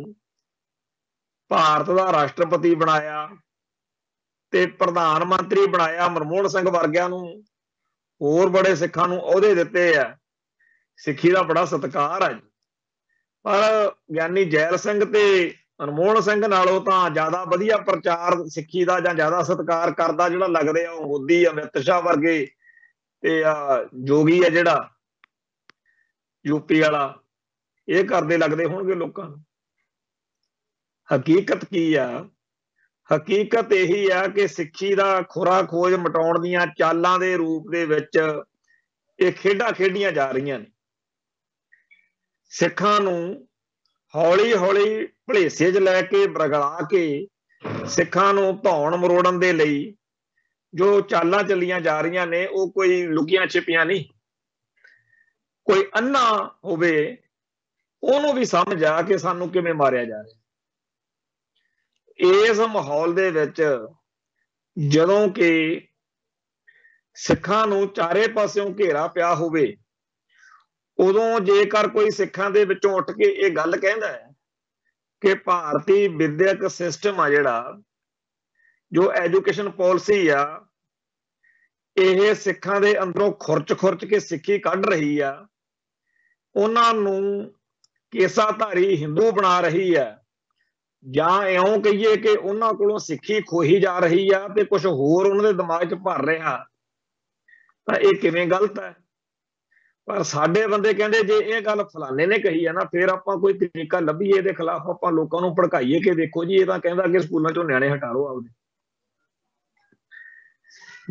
ਭਾਰਤ ਦਾ ਰਾਸ਼ਟਰਪਤੀ ਬਣਾਇਆ ਤੇ ਪ੍ਰਧਾਨ ਮੰਤਰੀ ਬਣਾਇਆ, ਮਨਮੋਹਨ ਸਿੰਘ ਵਰਗਿਆਂ ਨੂੰ ਹੋਰ ਬੜੇ ਸਿੱਖਾਂ ਨੂੰ ਅਹੁਦੇ ਦਿੱਤੇ ਆ। ਸਿੱਖੀ ਦਾ ਬੜਾ ਸਤਿਕਾਰ ਹੈ, ਪਰ ਗਿਆਨੀ ਜੈਲ ਸਿੰਘ ਤੇ ਮਨਮੋਹਨ ਸਿੰਘ ਨਾਲੋਂ ਤਾਂ ਜ਼ਿਆਦਾ ਵਧੀਆ ਪ੍ਰਚਾਰ ਸਿੱਖੀ ਦਾ ਜਾਂ ਜ਼ਿਆਦਾ ਸਤਿਕਾਰ ਕਰਦਾ ਜਿਹੜਾ ਲੱਗਦੇ ਆ ਉਹ ਮੋਦੀ, ਅਮਿਤ ਸ਼ਾਹ ਵਰਗੇ ਤੇ ਜੋਗੀ ਆ ਜਿਹੜਾ UP ਵਾਲਾ, ਇਹ ਕਰਦੇ ਲੱਗਦੇ ਹੋਣਗੇ ਲੋਕਾਂ ਨੂੰ। ਹਕੀਕਤ ਕੀ ਆ? ਹਕੀਕਤ ਇਹੀ ਆ ਕਿ ਸਿੱਖੀ ਦਾ ਖੁਰਾ ਖੋਜ ਮਿਟਾਉਣ ਦੀਆਂ ਚਾਲਾਂ ਦੇ ਰੂਪ ਦੇ ਵਿੱਚ ਇਹ ਖੇਡਾਂ ਖੇਡੀਆਂ ਜਾ ਰਹੀਆਂ ਨੇ। ਸਿੱਖਾਂ ਨੂੰ ਹੌਲੀ ਹੌਲੀ ਭਲੇਸੇ 'ਚ ਲੈ ਕੇ ਬਰਗਲਾ ਕੇ ਸਿੱਖਾਂ ਨੂੰ ਧੌਣ ਮਰੋੜਨ ਦੇ ਲਈ ਜੋ ਚਾਲਾਂ ਚੱਲੀਆਂ ਜਾ ਰਹੀਆਂ ਨੇ ਉਹ ਕੋਈ ਲੁਕੀਆਂ ਛਿਪੀਆਂ ਨਹੀਂ। ਕੋਈ ਅੰਨਾ ਹੋਵੇ ਉਹਨੂੰ ਵੀ ਸਮਝ ਆ ਕਿ ਸਾਨੂੰ ਕਿਵੇਂ ਮਾਰਿਆ ਜਾ ਰਿਹਾ। ਇਸ ਮਾਹੌਲ ਦੇ ਵਿੱਚ ਜਦੋਂ ਕਿ ਸਿੱਖਾਂ ਨੂੰ ਚਾਰੇ ਪਾਸਿਓਂ ਘੇਰਾ ਪਿਆ ਹੋਵੇ, ਉਦੋਂ ਜੇਕਰ ਕੋਈ ਸਿੱਖਾਂ ਦੇ ਵਿੱਚੋਂ ਉੱਠ ਕੇ ਇਹ ਗੱਲ ਕਹਿੰਦਾ ਹੈ ਕਿ ਭਾਰਤੀ ਵਿਦਿਅਕ ਸਿਸਟਮ ਆ ਜਿਹੜਾ, ਜੋ ਐਜੂਕੇਸ਼ਨ ਪਾਲਿਸੀ ਆ, ਇਹ ਸਿੱਖਾਂ ਦੇ ਅੰਦਰੋਂ ਖੁਰਚ ਕੇ ਸਿੱਖੀ ਕੱਢ ਰਹੀ ਆ, ਉਹਨਾਂ ਨੂੰ ਕੇਸਾਧਾਰੀ ਹਿੰਦੂ ਬਣਾ ਰਹੀ ਆ, ਜਾਂ ਇਉਂ ਕਹੀਏ ਕਿ ਉਹਨਾਂ ਕੋਲੋਂ ਸਿੱਖੀ ਖੋਹੀ ਜਾ ਰਹੀ ਆ ਤੇ ਕੁਝ ਹੋਰ ਉਹਨਾਂ ਦੇ ਦਿਮਾਗ 'ਚ ਭਰ ਰਿਹਾ, ਤਾਂ ਇਹ ਕਿਵੇਂ ਗਲਤ ਹੈ। ਪਰ ਸਾਡੇ ਬੰਦੇ ਕਹਿੰਦੇ ਜੇ ਇਹ ਗੱਲ ਫਲਾਣੇ ਨੇ ਕਹੀ ਆ ਨਾ, ਫਿਰ ਆਪਾਂ ਕੋਈ ਤਰੀਕਾ ਲੱਭੀਏ ਇਹਦੇ ਖਿਲਾਫ, ਆਪਾਂ ਲੋਕਾਂ ਨੂੰ ਭੜਕਾਈਏ ਕਿ ਦੇਖੋ ਜੀ ਇਹ ਤਾਂ ਕਹਿੰਦਾ ਕਿ ਸਕੂਲਾਂ 'ਚੋਂ ਨਿਆਣੇ ਹਟਾ ਲਓ ਆਪਦੇ।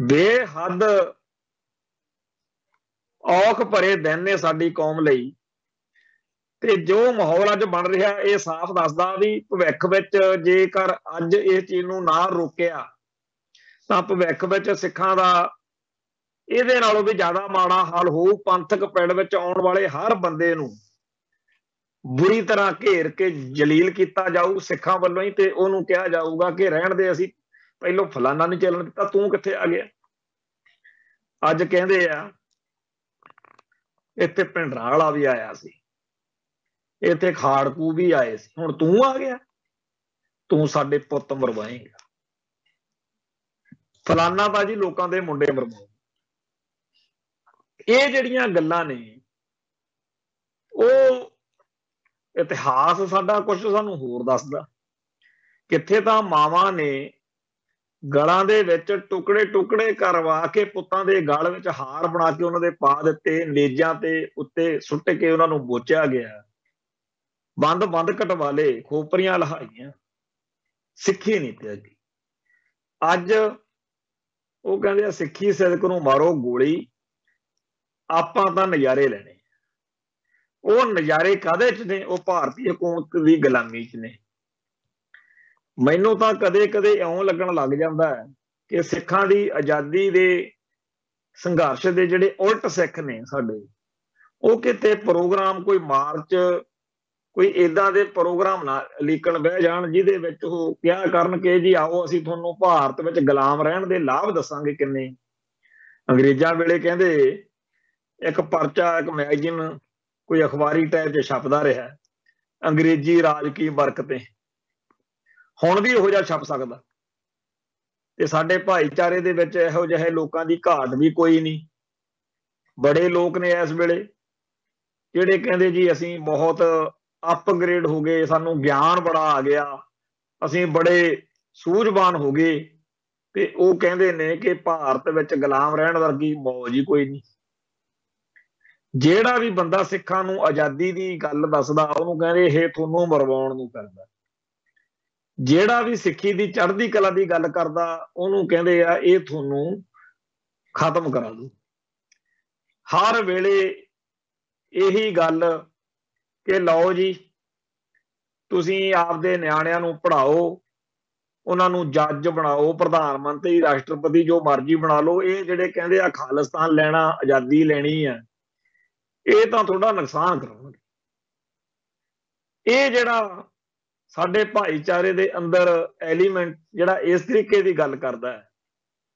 ਬੇਹੱਦ ਔਖ ਭਰੇ ਦਿਨ ਨੇ ਸਾਡੀ ਕੌਮ ਲਈ, ਤੇ ਜੋ ਮਾਹੌਲ ਅੱਜ ਬਣ ਰਿਹਾ ਇਹ ਸਾਫ਼ ਦੱਸਦਾ ਵੀ ਭਵਿੱਖ ਵਿੱਚ ਜੇਕਰ ਅੱਜ ਇਸ ਚੀਜ਼ ਨੂੰ ਨਾ ਰੋਕਿਆ ਤਾਂ ਭਵਿੱਖ ਵਿੱਚ ਸਿੱਖਾਂ ਦਾ ਇਹਦੇ ਨਾਲੋਂ ਵੀ ਜ਼ਿਆਦਾ ਮਾੜਾ ਹਾਲ ਹੋਊ। ਪੰਥਕ ਪਿੜ ਵਿੱਚ ਆਉਣ ਵਾਲੇ ਹਰ ਬੰਦੇ ਨੂੰ ਬੁਰੀ ਤਰ੍ਹਾਂ ਘੇਰ ਕੇ ਜਲੀਲ ਕੀਤਾ ਜਾਊ ਸਿੱਖਾਂ ਵੱਲੋਂ ਹੀ, ਤੇ ਉਹਨੂੰ ਕਿਹਾ ਜਾਊਗਾ ਕਿ ਰਹਿਣ ਦੇ, ਅਸੀਂ ਪਹਿਲੋਂ ਫਲਾਨਾ ਨਹੀਂ ਚੱਲਣ ਦਿੱਤਾ, ਤੂੰ ਕਿੱਥੇ ਆ ਗਿਆ। ਅੱਜ ਕਹਿੰਦੇ ਆ ਇੱਥੇ ਭਿੰਡਰਾਂਵਾਲਾ ਵੀ ਆਇਆ ਸੀ, ਇੱਥੇ ਖਾੜਕੂ ਵੀ ਆਏ ਸੀ, ਹੁਣ ਤੂੰ ਆ ਗਿਆ, ਤੂੰ ਸਾਡੇ ਪੁੱਤ ਮਰਵਾਏਂਗਾ। ਫਲਾਨਾ ਤਾਂ ਜੀ ਲੋਕਾਂ ਦੇ ਮੁੰਡੇ ਮਰਵਾਉ। ਇਹ ਜਿਹੜੀਆਂ ਗੱਲਾਂ ਨੇ ਉਹ ਇਤਿਹਾਸ ਸਾਡਾ ਕੁਝ ਸਾਨੂੰ ਹੋਰ ਦੱਸਦਾ। ਕਿੱਥੇ ਤਾਂ ਮਾਵਾਂ ਨੇ ਗਲਾਂ ਦੇ ਵਿੱਚ ਟੁਕੜੇ ਕਰਵਾ ਕੇ ਪੁੱਤਾਂ ਦੇ ਗਲ ਵਿੱਚ ਹਾਰ ਬਣਾ ਕੇ ਉਹਨਾਂ ਦੇ ਪਾ ਦਿੱਤੇ, ਨੇਜਾਂ ਤੇ ਉੱਤੇ ਸੁੱਟ ਕੇ ਉਹਨਾਂ ਨੂੰ ਬੋਚਿਆ ਗਿਆ, ਬੰਦ ਕਟਵਾ ਲਏ, ਖੋਪਰੀਆਂ ਲਹਾਈਆਂ, ਸਿੱਖੀ ਨਹੀਂ ਤਿਆਗੀ। ਅੱਜ ਉਹ ਕਹਿੰਦੇ ਆ ਸਿੱਖੀ ਸਿਦਕ ਨੂੰ ਮਾਰੋ ਗੋਲੀ, ਆਪਾਂ ਤਾਂ ਨਜ਼ਾਰੇ ਲੈਣੇ। ਉਹ ਨਜ਼ਾਰੇ ਕਾਹਦੇ 'ਚ ਨੇ? ਉਹ ਭਾਰਤੀ ਹਕੂਮਤ ਦੀ ਗੁਲਾਮੀ 'ਚ ਨੇ। ਮੈਨੂੰ ਤਾਂ ਕਦੇ ਇਉਂ ਲੱਗਣ ਲੱਗ ਜਾਂਦਾ ਹੈ ਕਿ ਸਿੱਖਾਂ ਦੀ ਆਜ਼ਾਦੀ ਦੇ ਸੰਘਰਸ਼ ਦੇ ਜਿਹੜੇ ਉਲਟ ਸਿੱਖ ਨੇ ਸਾਡੇ, ਉਹ ਕਿਤੇ ਪ੍ਰੋਗਰਾਮ, ਕੋਈ ਮਾਰਚ, ਕੋਈ ਏਦਾਂ ਦੇ ਪ੍ਰੋਗਰਾਮ ਨਾ ਲੀਕਣ ਬਹਿ ਜਾਣ ਜਿਹਦੇ ਵਿੱਚ ਉਹ ਕਿਹਾ ਕਰਨ ਕਿ ਜੀ ਆਓ ਅਸੀਂ ਤੁਹਾਨੂੰ ਭਾਰਤ ਵਿੱਚ ਗੁਲਾਮ ਰਹਿਣ ਦੇ ਲਾਭ ਦੱਸਾਂਗੇ ਕਿੰਨੇ। ਅੰਗਰੇਜ਼ਾਂ ਵੇਲੇ ਕਹਿੰਦੇ ਇੱਕ ਪਰਚਾ, ਇੱਕ ਮੈਗਜ਼ੀਨ ਕੋਈ ਅਖਬਾਰੀ ਟਾਈਪ 'ਚ ਛਪਦਾ ਰਿਹਾ, ਅੰਗਰੇਜ਼ੀ ਰਾਜ ਕੀ ਬਰਕਤੇ। ਹੁਣ ਵੀ ਇਹੋ ਜਿਹਾ ਛਪ ਸਕਦਾ, ਤੇ ਸਾਡੇ ਭਾਈਚਾਰੇ ਦੇ ਵਿੱਚ ਇਹੋ ਜਿਹੇ ਲੋਕਾਂ ਦੀ ਘਾਟ ਵੀ ਕੋਈ ਨਹੀਂ। ਬੜੇ ਲੋਕ ਨੇ ਇਸ ਵੇਲੇ ਜਿਹੜੇ ਕਹਿੰਦੇ ਜੀ ਅਸੀਂ ਬਹੁਤ ਅਪਗ੍ਰੇਡ ਹੋ ਗਏ, ਸਾਨੂੰ ਗਿਆਨ ਬੜਾ ਆ ਗਿਆ, ਅਸੀਂ ਬੜੇ ਸੂਝਵਾਨ ਹੋ ਗਏ, ਤੇ ਉਹ ਕਹਿੰਦੇ ਨੇ ਕਿ ਭਾਰਤ ਵਿੱਚ ਗੁਲਾਮ ਰਹਿਣ ਵਰਗੀ ਮੌਜ ਹੀ ਕੋਈ ਨਹੀਂ। ਜਿਹੜਾ ਵੀ ਬੰਦਾ ਸਿੱਖਾਂ ਨੂੰ ਆਜ਼ਾਦੀ ਦੀ ਗੱਲ ਦੱਸਦਾ ਉਹਨੂੰ ਕਹਿੰਦੇ ਇਹ ਤੁਹਾਨੂੰ ਮਰਵਾਉਣ ਨੂੰ ਕਰਦਾ। ਜਿਹੜਾ ਵੀ ਸਿੱਖੀ ਦੀ ਚੜ੍ਹਦੀ ਕਲਾ ਦੀ ਗੱਲ ਕਰਦਾ ਉਹਨੂੰ ਕਹਿੰਦੇ ਆ ਇਹ ਤੁਹਾਨੂੰ ਖਤਮ ਕਰਾ ਦੂ। ਹਰ ਵੇਲੇ ਇਹੀ ਗੱਲ ਕਿ ਲਓ ਜੀ ਤੁਸੀਂ ਆਪਦੇ ਨਿਆਣਿਆਂ ਨੂੰ ਪੜ੍ਹਾਓ, ਉਹਨਾਂ ਨੂੰ ਜੱਜ ਬਣਾਓ, ਪ੍ਰਧਾਨ ਮੰਤਰੀ, ਰਾਸ਼ਟਰਪਤੀ, ਜੋ ਮਰਜ਼ੀ ਬਣਾ ਲਓ। ਇਹ ਜਿਹੜੇ ਕਹਿੰਦੇ ਆ ਖਾਲਿਸਤਾਨ ਲੈਣਾ, ਆਜ਼ਾਦੀ ਲੈਣੀ ਆ, ਇਹ ਤਾਂ ਤੁਹਾਡਾ ਨੁਕਸਾਨ ਕਰਾਉਣਗੇ। ਇਹ ਜਿਹੜਾ ਸਾਡੇ ਭਾਈਚਾਰੇ ਦੇ ਅੰਦਰ ਐਲੀਮੈਂਟ ਜਿਹੜਾ ਇਸ ਤਰੀਕੇ ਦੀ ਗੱਲ ਕਰਦਾ ਹੈ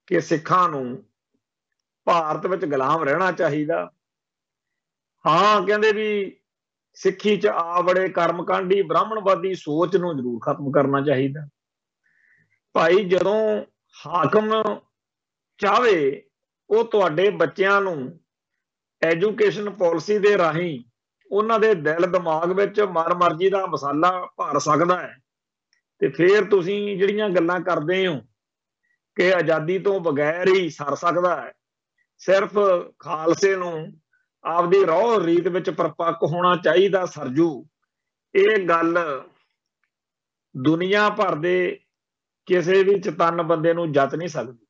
ਕਿ ਸਿੱਖਾਂ ਨੂੰ ਭਾਰਤ ਵਿੱਚ ਗੁਲਾਮ ਰਹਿਣਾ ਚਾਹੀਦਾ। ਹਾਂ, ਕਹਿੰਦੇ ਵੀ ਸਿੱਖੀ 'ਚ ਆ ਬੜੇ ਕਰਮਕਾਂਡੀ ਬ੍ਰਾਹਮਣਵਾਦੀ ਸੋਚ ਨੂੰ ਜ਼ਰੂਰ ਖਤਮ ਕਰਨਾ ਚਾਹੀਦਾ। ਭਾਈ ਜਦੋਂ ਹਾਕਮ ਚਾਹੇ ਉਹ ਤੁਹਾਡੇ ਬੱਚਿਆਂ ਨੂੰ ਐਜੂਕੇਸ਼ਨ ਪਾਲਿਸੀ ਦੇ ਰਾਹੀਂ ਉਹਨਾਂ ਦੇ ਦਿਲ ਦਿਮਾਗ ਵਿੱਚ ਮਨਮਰਜ਼ੀ ਦਾ ਮਸਾਲਾ ਭਰ ਸਕਦਾ ਹੈ, ਤੇ ਫਿਰ ਤੁਸੀਂ ਜਿਹੜੀਆਂ ਗੱਲਾਂ ਕਰਦੇ ਹੋ ਕਿ ਆਜ਼ਾਦੀ ਤੋਂ ਬਗੈਰ ਹੀ ਸਰ ਸਕਦਾ ਹੈ, ਸਿਰਫ ਖਾਲਸੇ ਨੂੰ ਆਪਦੀ ਰਹੁ ਰੀਤ ਵਿੱਚ ਪਰਪੱਕ ਹੋਣਾ ਚਾਹੀਦਾ ਸਰਜੂ, ਇਹ ਗੱਲ ਦੁਨੀਆ ਭਰ ਦੇ ਕਿਸੇ ਵੀ ਚਤੰਨ ਬੰਦੇ ਨੂੰ ਜਤ ਨਹੀਂ ਸਕਦੀ।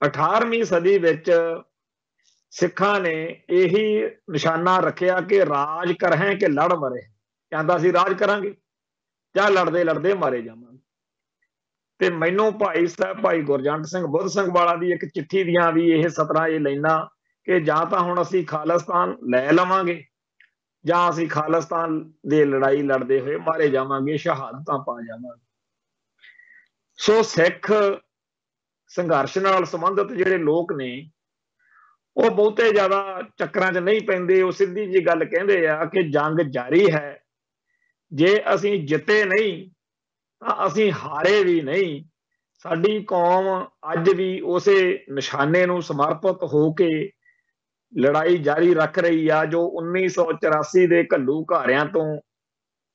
18ਵੀਂ ਸਦੀ ਵਿੱਚ ਸਿੱਖਾਂ ਨੇ ਇਹੀ ਨਿਸ਼ਾਨਾ ਰੱਖਿਆ ਕਿ ਰਾਜ ਕਰਹਿ ਕਿ ਲੜ ਮਰੇ। ਕਹਿੰਦਾ ਸੀ ਰਾਜ ਕਰਾਂਗੇ ਜਾਂ ਲੜਦੇ ਲੜਦੇ ਮਾਰੇ ਜਾਵਾਂਗੇ। ਤੇ ਮੈਨੂੰ ਭਾਈ ਸਾਹਿਬ ਭਾਈ ਗੁਰਜੰਟ ਸਿੰਘ ਬੁੱਧ ਸਿੰਘ ਵਾਲਾ ਦੀ ਇੱਕ ਚਿੱਠੀ ਦੀਆਂ ਵੀ ਇਹ ਸਤਰਾਂ ਇਹ ਲੈਣਾ ਕਿ ਜਾਂ ਤਾਂ ਹੁਣ ਅਸੀਂ ਖਾਲਿਸਤਾਨ ਲੈ ਲਵਾਂਗੇ ਜਾਂ ਅਸੀਂ ਖਾਲਿਸਤਾਨ ਦੇ ਲੜਾਈ ਲੜਦੇ ਹੋਏ ਮਾਰੇ ਜਾਵਾਂਗੇ, ਸ਼ਹਾਦਤਾਂ ਪਾ ਜਾਵਾਂਗੇ। ਸੋ ਸਿੱਖ ਸੰਘਰਸ਼ ਨਾਲ ਸੰਬੰਧਿਤ ਜਿਹੜੇ ਲੋਕ ਨੇ ਉਹ ਬਹੁਤੇ ਜ਼ਿਆਦਾ ਚੱਕਰਾਂ 'ਚ ਨਹੀਂ ਪੈਂਦੇ। ਉਹ ਸਿੱਧੀ ਜੀ ਗੱਲ ਕਹਿੰਦੇ ਆ ਕਿ ਜੰਗ ਜਾਰੀ ਹੈ, ਜੇ ਅਸੀਂ ਜਿੱਤੇ ਨਹੀਂ ਤਾਂ ਅਸੀਂ ਹਾਰੇ ਵੀ ਨਹੀਂ। ਸਾਡੀ ਕੌਮ ਅੱਜ ਵੀ ਉਸੇ ਨਿਸ਼ਾਨੇ ਨੂੰ ਸਮਰਪਿਤ ਹੋ ਕੇ ਲੜਾਈ ਜਾਰੀ ਰੱਖ ਰਹੀ ਆ ਜੋ 1984 ਦੇ ਘੱਲੂ ਘਾਰਿਆਂ ਤੋਂ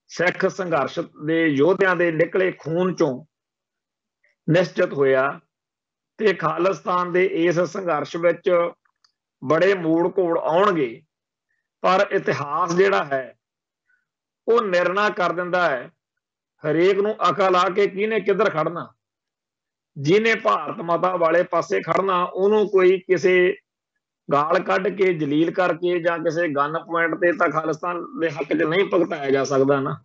ਸਿੱਖ ਸੰਘਰਸ਼ ਦੇ ਯੋਧਿਆਂ ਦੇ ਨਿਕਲੇ ਖੂਨ ਚੋਂ ਨਿਸ਼ਚਿਤ ਹੋਇਆ। ਤੇ ਖਾਲਿਸਤਾਨ ਦੇ ਇਸ ਸੰਘਰਸ਼ ਵਿੱਚ ਬੜੇ ਮੂੜ ਘੋੜ ਆਉਣਗੇ, ਪਰ ਇਤਿਹਾਸ ਜਿਹੜਾ ਹੈ ਉਹ ਨਿਰਣਾ ਕਰ ਦਿੰਦਾ ਹੈ ਹਰੇਕ ਨੂੰ ਅਕਲ ਆ ਕੇ ਕਿਹਨੇ ਕਿੱਧਰ ਖੜਨਾ। ਜਿਹਨੇ ਭਾਰਤ ਮਾਤਾ ਵਾਲੇ ਪਾਸੇ ਖੜਨਾ ਉਹਨੂੰ ਕੋਈ ਕਿਸੇ ਗਾਲ ਕੱਢ ਕੇ ਜਲੀਲ ਕਰਕੇ ਜਾਂ ਕਿਸੇ ਗਨ ਪੁਆਇੰਟ ਤੇ ਤਾਂ ਖਾਲਿਸਤਾਨ ਦੇ ਹੱਕ 'ਚ ਨਹੀਂ ਭੁਗਤਾਇਆ ਜਾ ਸਕਦਾ ਨਾ।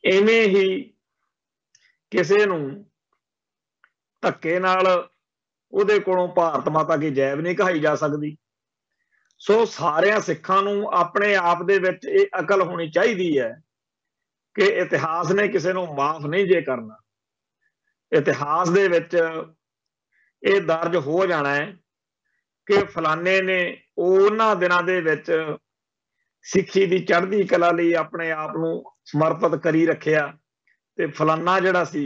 ਇਵੇਂ ਹੀ ਕਿਸੇ ਨੂੰ ਧੱਕੇ ਨਾਲ ਉਹਦੇ ਕੋਲੋਂ ਭਾਰਤ ਮਾਤਾ ਕੀ ਜੈ ਨਹੀਂ ਕਹਾਈ ਜਾ ਸਕਦੀ। ਸੋ ਸਾਰਿਆਂ ਸਿੱਖਾਂ ਨੂੰ ਆਪਣੇ ਆਪ ਦੇ ਵਿੱਚ ਇਹ ਅਕਲ ਹੋਣੀ ਚਾਹੀਦੀ ਹੈ ਕਿ ਇਤਿਹਾਸ ਨੇ ਕਿਸੇ ਨੂੰ ਮਾਫ ਨਹੀਂ ਜੇ ਕਰਨਾ। ਇਤਿਹਾਸ ਦੇ ਵਿੱਚ ਇਹ ਦਰਜ ਹੋ ਜਾਣਾ ਹੈ ਕਿ ਫਲਾਣੇ ਨੇ ਉਹਨਾਂ ਦਿਨਾਂ ਦੇ ਵਿੱਚ ਸਿੱਖੀ ਦੀ ਚੜ੍ਹਦੀ ਕਲਾ ਲਈ ਆਪਣੇ ਆਪ ਨੂੰ ਸਮਰਪਿਤ ਕਰੀ ਰੱਖਿਆ ਤੇ ਫਲਾਨਾ ਜਿਹੜਾ ਸੀ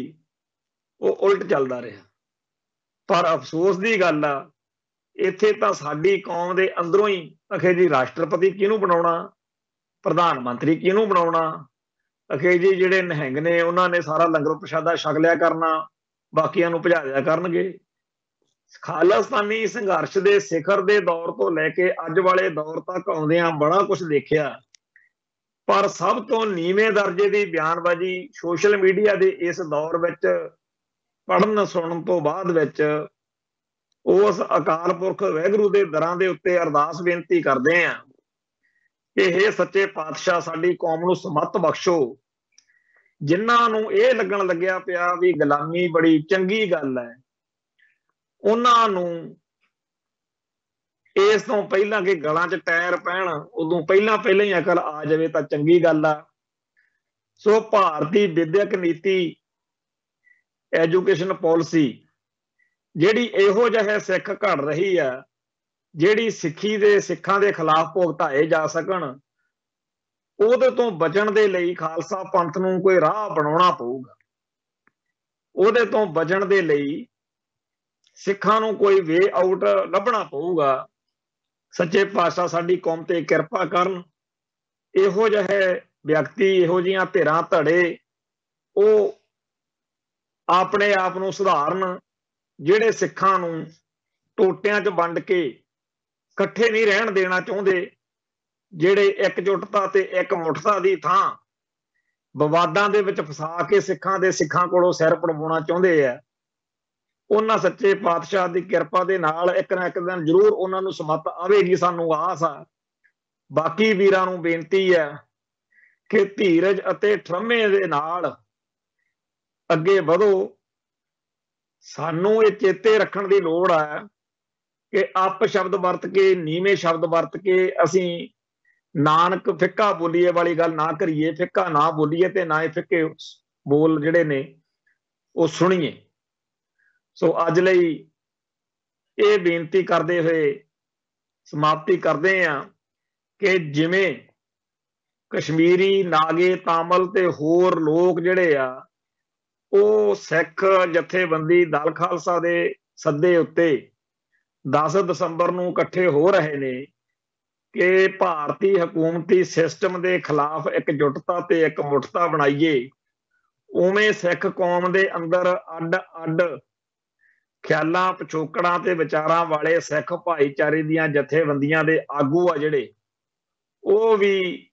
ਉਹ ਉਲਟ ਚੱਲਦਾ ਰਿਹਾ। ਪਰ ਅਫਸੋਸ ਦੀ ਗੱਲ ਆ ਇੱਥੇ ਤਾਂ ਸਾਡੀ ਕੌਮ ਦੇ ਅੰਦਰੋਂ ਹੀ ਅਖੇ ਜੀ ਰਾਸ਼ਟਰਪਤੀ ਕਿਹਨੂੰ ਬਣਾਉਣਾ, ਪ੍ਰਧਾਨ ਮੰਤਰੀ ਕਿਹਨੂੰ ਬਣਾਉਣਾ, ਅਖੇ ਜੀ ਜਿਹੜੇ ਨਿਹੰਗ ਨੇ ਉਹਨਾਂ ਨੇ ਸਾਰਾ ਲੰਗਰ ਪ੍ਰਸ਼ਾਦਾ ਛਕ ਲਿਆ ਕਰਨਾ, ਬਾਕੀਆਂ ਨੂੰ ਭਜਾ ਦਿਆ ਕਰਨਗੇ। ਖਾਲਿਸਤਾਨੀ ਸੰਘਰਸ਼ ਦੇ ਸਿਖਰ ਦੇ ਦੌਰ ਤੋਂ ਲੈ ਕੇ ਅੱਜ ਵਾਲੇ ਦੌਰ ਤੱਕ ਆਉਂਦਿਆਂ ਬੜਾ ਕੁਝ ਦੇਖਿਆ, ਪਰ ਸਭ ਤੋਂ ਨੀਵੇਂ ਦਰਜੇ ਦੀ ਬਿਆਨਬਾਜ਼ੀ ਸੋਸ਼ਲ ਮੀਡੀਆ ਦੇ ਇਸ ਦੌਰ ਵਿੱਚ ਪੜ੍ਹਨ ਸੁਣਨ ਤੋਂ ਬਾਅਦ ਵਿੱਚ ਉਸ ਅਕਾਲ ਪੁਰਖ ਵਾਹਿਗੁਰੂ ਦੇ ਦਰਾਂ ਦੇ ਉੱਤੇ ਅਰਦਾਸ ਬੇਨਤੀ ਕਰਦੇ ਆ ਕਿ ਹੇ ਸੱਚੇ ਪਾਤਸ਼ਾਹ ਸਾਡੀ ਕੌਮ ਨੂੰ ਸਮੱਤ ਬਖਸ਼ੋ। ਜਿਨ੍ਹਾਂ ਨੂੰ ਇਹ ਲੱਗਣ ਲੱਗਿਆ ਪਿਆ ਵੀ ਗੁਲਾਮੀ ਬੜੀ ਚੰਗੀ ਗੱਲ ਹੈ, ਉਹਨਾਂ ਨੂੰ ਇਸ ਤੋਂ ਪਹਿਲਾਂ ਕਿ ਗਲਾਂ 'ਚ ਟਾਇਰ ਪੈਣ ਉਦੋਂ ਪਹਿਲਾਂ ਹੀ ਅਕਲ ਆ ਜਾਵੇ ਤਾਂ ਚੰਗੀ ਗੱਲ ਆ। ਸੋ ਭਾਰਤੀ ਵਿਦਿਅਕ ਨੀਤੀ ਐਜੂਕੇਸ਼ਨ ਪਾਲਿਸੀ ਜਿਹੜੀ ਇਹੋ ਜਿਹੇ ਸਿੱਖ ਘੜ ਰਹੀ ਆ ਜਿਹੜੀ ਸਿੱਖੀ ਦੇ ਸਿੱਖਾਂ ਦੇ ਖਿਲਾਫ ਭੁਗਤਾਏ ਜਾ ਸਕਣ, ਉਹਦੇ ਤੋਂ ਬਚਣ ਦੇ ਲਈ ਖਾਲਸਾ ਪੰਥ ਨੂੰ ਕੋਈ ਰਾਹ ਬਣਾਉਣਾ ਪਊਗਾ। ਉਹਦੇ ਤੋਂ ਬਚਣ ਦੇ ਲਈ ਸਿੱਖਾਂ ਨੂੰ ਕੋਈ ਵੇ ਆਊਟ ਲੱਭਣਾ ਪਊਗਾ। ਸੱਚੇ ਪਾਤਸ਼ਾਹ ਸਾਡੀ ਕੌਮ ਤੇ ਕਿਰਪਾ ਕਰਨ। ਇਹੋ ਜਿਹੇ ਵਿਅਕਤੀ ਇਹੋ ਜਿਹੀਆਂ ਧਿਰਾਂ ਧੜੇ ਉਹ ਆਪਣੇ ਆਪ ਨੂੰ ਸੁਧਾਰਨ, ਜਿਹੜੇ ਸਿੱਖਾਂ ਨੂੰ ਟੋਟਿਆਂ 'ਚ ਵੰਡ ਕੇ ਇਕੱਠੇ ਨਹੀਂ ਰਹਿਣ ਦੇਣਾ ਚਾਹੁੰਦੇ, ਜਿਹੜੇ ਇਕਜੁੱਟਤਾ ਤੇ ਇੱਕ ਮੁੱਠਤਾ ਦੀ ਥਾਂ ਵਿਵਾਦਾਂ ਦੇ ਵਿੱਚ ਫਸਾ ਕੇ ਸਿੱਖਾਂ ਕੋਲੋਂ ਸਿਰ ਪੜਵਾਉਣਾ ਚਾਹੁੰਦੇ ਆ, ਉਹਨਾਂ ਸੱਚੇ ਪਾਤਸ਼ਾਹ ਦੀ ਕਿਰਪਾ ਦੇ ਨਾਲ ਇੱਕ ਨਾ ਇੱਕ ਦਿਨ ਜ਼ਰੂਰ ਉਹਨਾਂ ਨੂੰ ਸਮੱਤ ਆਵੇਗੀ, ਸਾਨੂੰ ਆਸ ਆ। ਬਾਕੀ ਵੀਰਾਂ ਨੂੰ ਬੇਨਤੀ ਹੈ ਕਿ ਧੀਰਜ ਅਤੇ ਠਰਮੇ ਦੇ ਨਾਲ ਅੱਗੇ ਵਧੋ। ਸਾਨੂੰ ਇਹ ਚੇਤੇ ਰੱਖਣ ਦੀ ਲੋੜ ਹੈ ਕਿ ਅਪ ਸ਼ਬਦ ਵਰਤ ਕੇ, ਨੀਵੇਂ ਸ਼ਬਦ ਵਰਤ ਕੇ ਅਸੀਂ ਨਾਨਕ ਫਿੱਕਾ ਬੋਲੀਏ ਵਾਲੀ ਗੱਲ ਨਾ ਕਰੀਏ, ਫਿੱਕਾ ਨਾ ਬੋਲੀਏ ਤੇ ਨਾ ਹੀ ਫਿੱਕੇ ਬੋਲ ਜਿਹੜੇ ਨੇ ਉਹ ਸੁਣੀਏ। ਸੋ ਅੱਜ ਲਈ ਇਹ ਬੇਨਤੀ ਕਰਦੇ ਹੋਏ ਸਮਾਪਤੀ ਕਰਦੇ ਆ ਕਿ ਜਿਵੇਂ ਕਸ਼ਮੀਰੀ, ਨਾਗੇ, ਤਾਮਲ ਤੇ ਹੋਰ ਲੋਕ ਜਿਹੜੇ ਆ ਉਹ ਸਿੱਖ ਜਥੇਬੰਦੀ ਦਲ ਖਾਲਸਾ ਦੇ ਸੱਦੇ ਉੱਤੇ 10 ਦਸੰਬਰ ਨੂੰ ਇਕੱਠੇ ਹੋ ਰਹੇ ਨੇ ਕਿ ਭਾਰਤੀ ਹਕੂਮਤੀ ਸਿਸਟਮ ਦੇ ਖਿਲਾਫ ਇਕਜੁੱਟਤਾ ਤੇ ਇੱਕ ਮੁੱਠਤਾ ਬਣਾਈਏ, ਉਵੇਂ ਸਿੱਖ ਕੌਮ ਦੇ ਅੰਦਰ ਅੱਡ-ਅੱਡ ਖਿਆਲਾਂ, ਪਿਛੋਕੜਾਂ ਤੇ ਵਿਚਾਰਾਂ ਵਾਲੇ ਸਿੱਖ ਭਾਈਚਾਰੇ ਦੀਆਂ ਜਥੇਬੰਦੀਆਂ ਦੇ ਆਗੂ ਆ ਜਿਹੜੇ, ਉਹ ਵੀ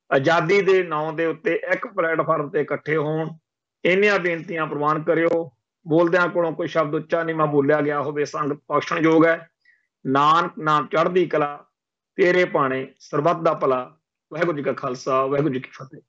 ਆਜ਼ਾਦੀ ਦੇ ਨਾਂ ਦੇ ਉੱਤੇ ਇੱਕ ਪਲੇਟਫਾਰਮ ਤੇ ਇਕੱਠੇ ਹੋਣ। ਇੰਨੀਆਂ ਬੇਨਤੀਆਂ ਪ੍ਰਵਾਨ ਕਰਿਓ। ਬੋਲਦਿਆਂ ਕੋਲੋਂ ਕੋਈ ਸ਼ਬਦ ਉੱਚਾ ਨੀਵਾਂ ਬੋਲਿਆ ਗਿਆ ਹੋਵੇ ਸੰਗਤ ਬਖਸ਼ਣਯੋਗ ਹੈ। ਨਾਨਕ ਨਾਮ ਚੜ੍ਹਦੀ ਕਲਾ, ਤੇਰੇ ਭਾਣੇ ਸਰਬੱਤ ਦਾ ਭਲਾ। ਵਾਹਿਗੁਰੂ ਜੀ ਕਾ ਖਾਲਸਾ, ਵਾਹਿਗੁਰੂ ਜੀ ਕੀ ਫਤਿਹ।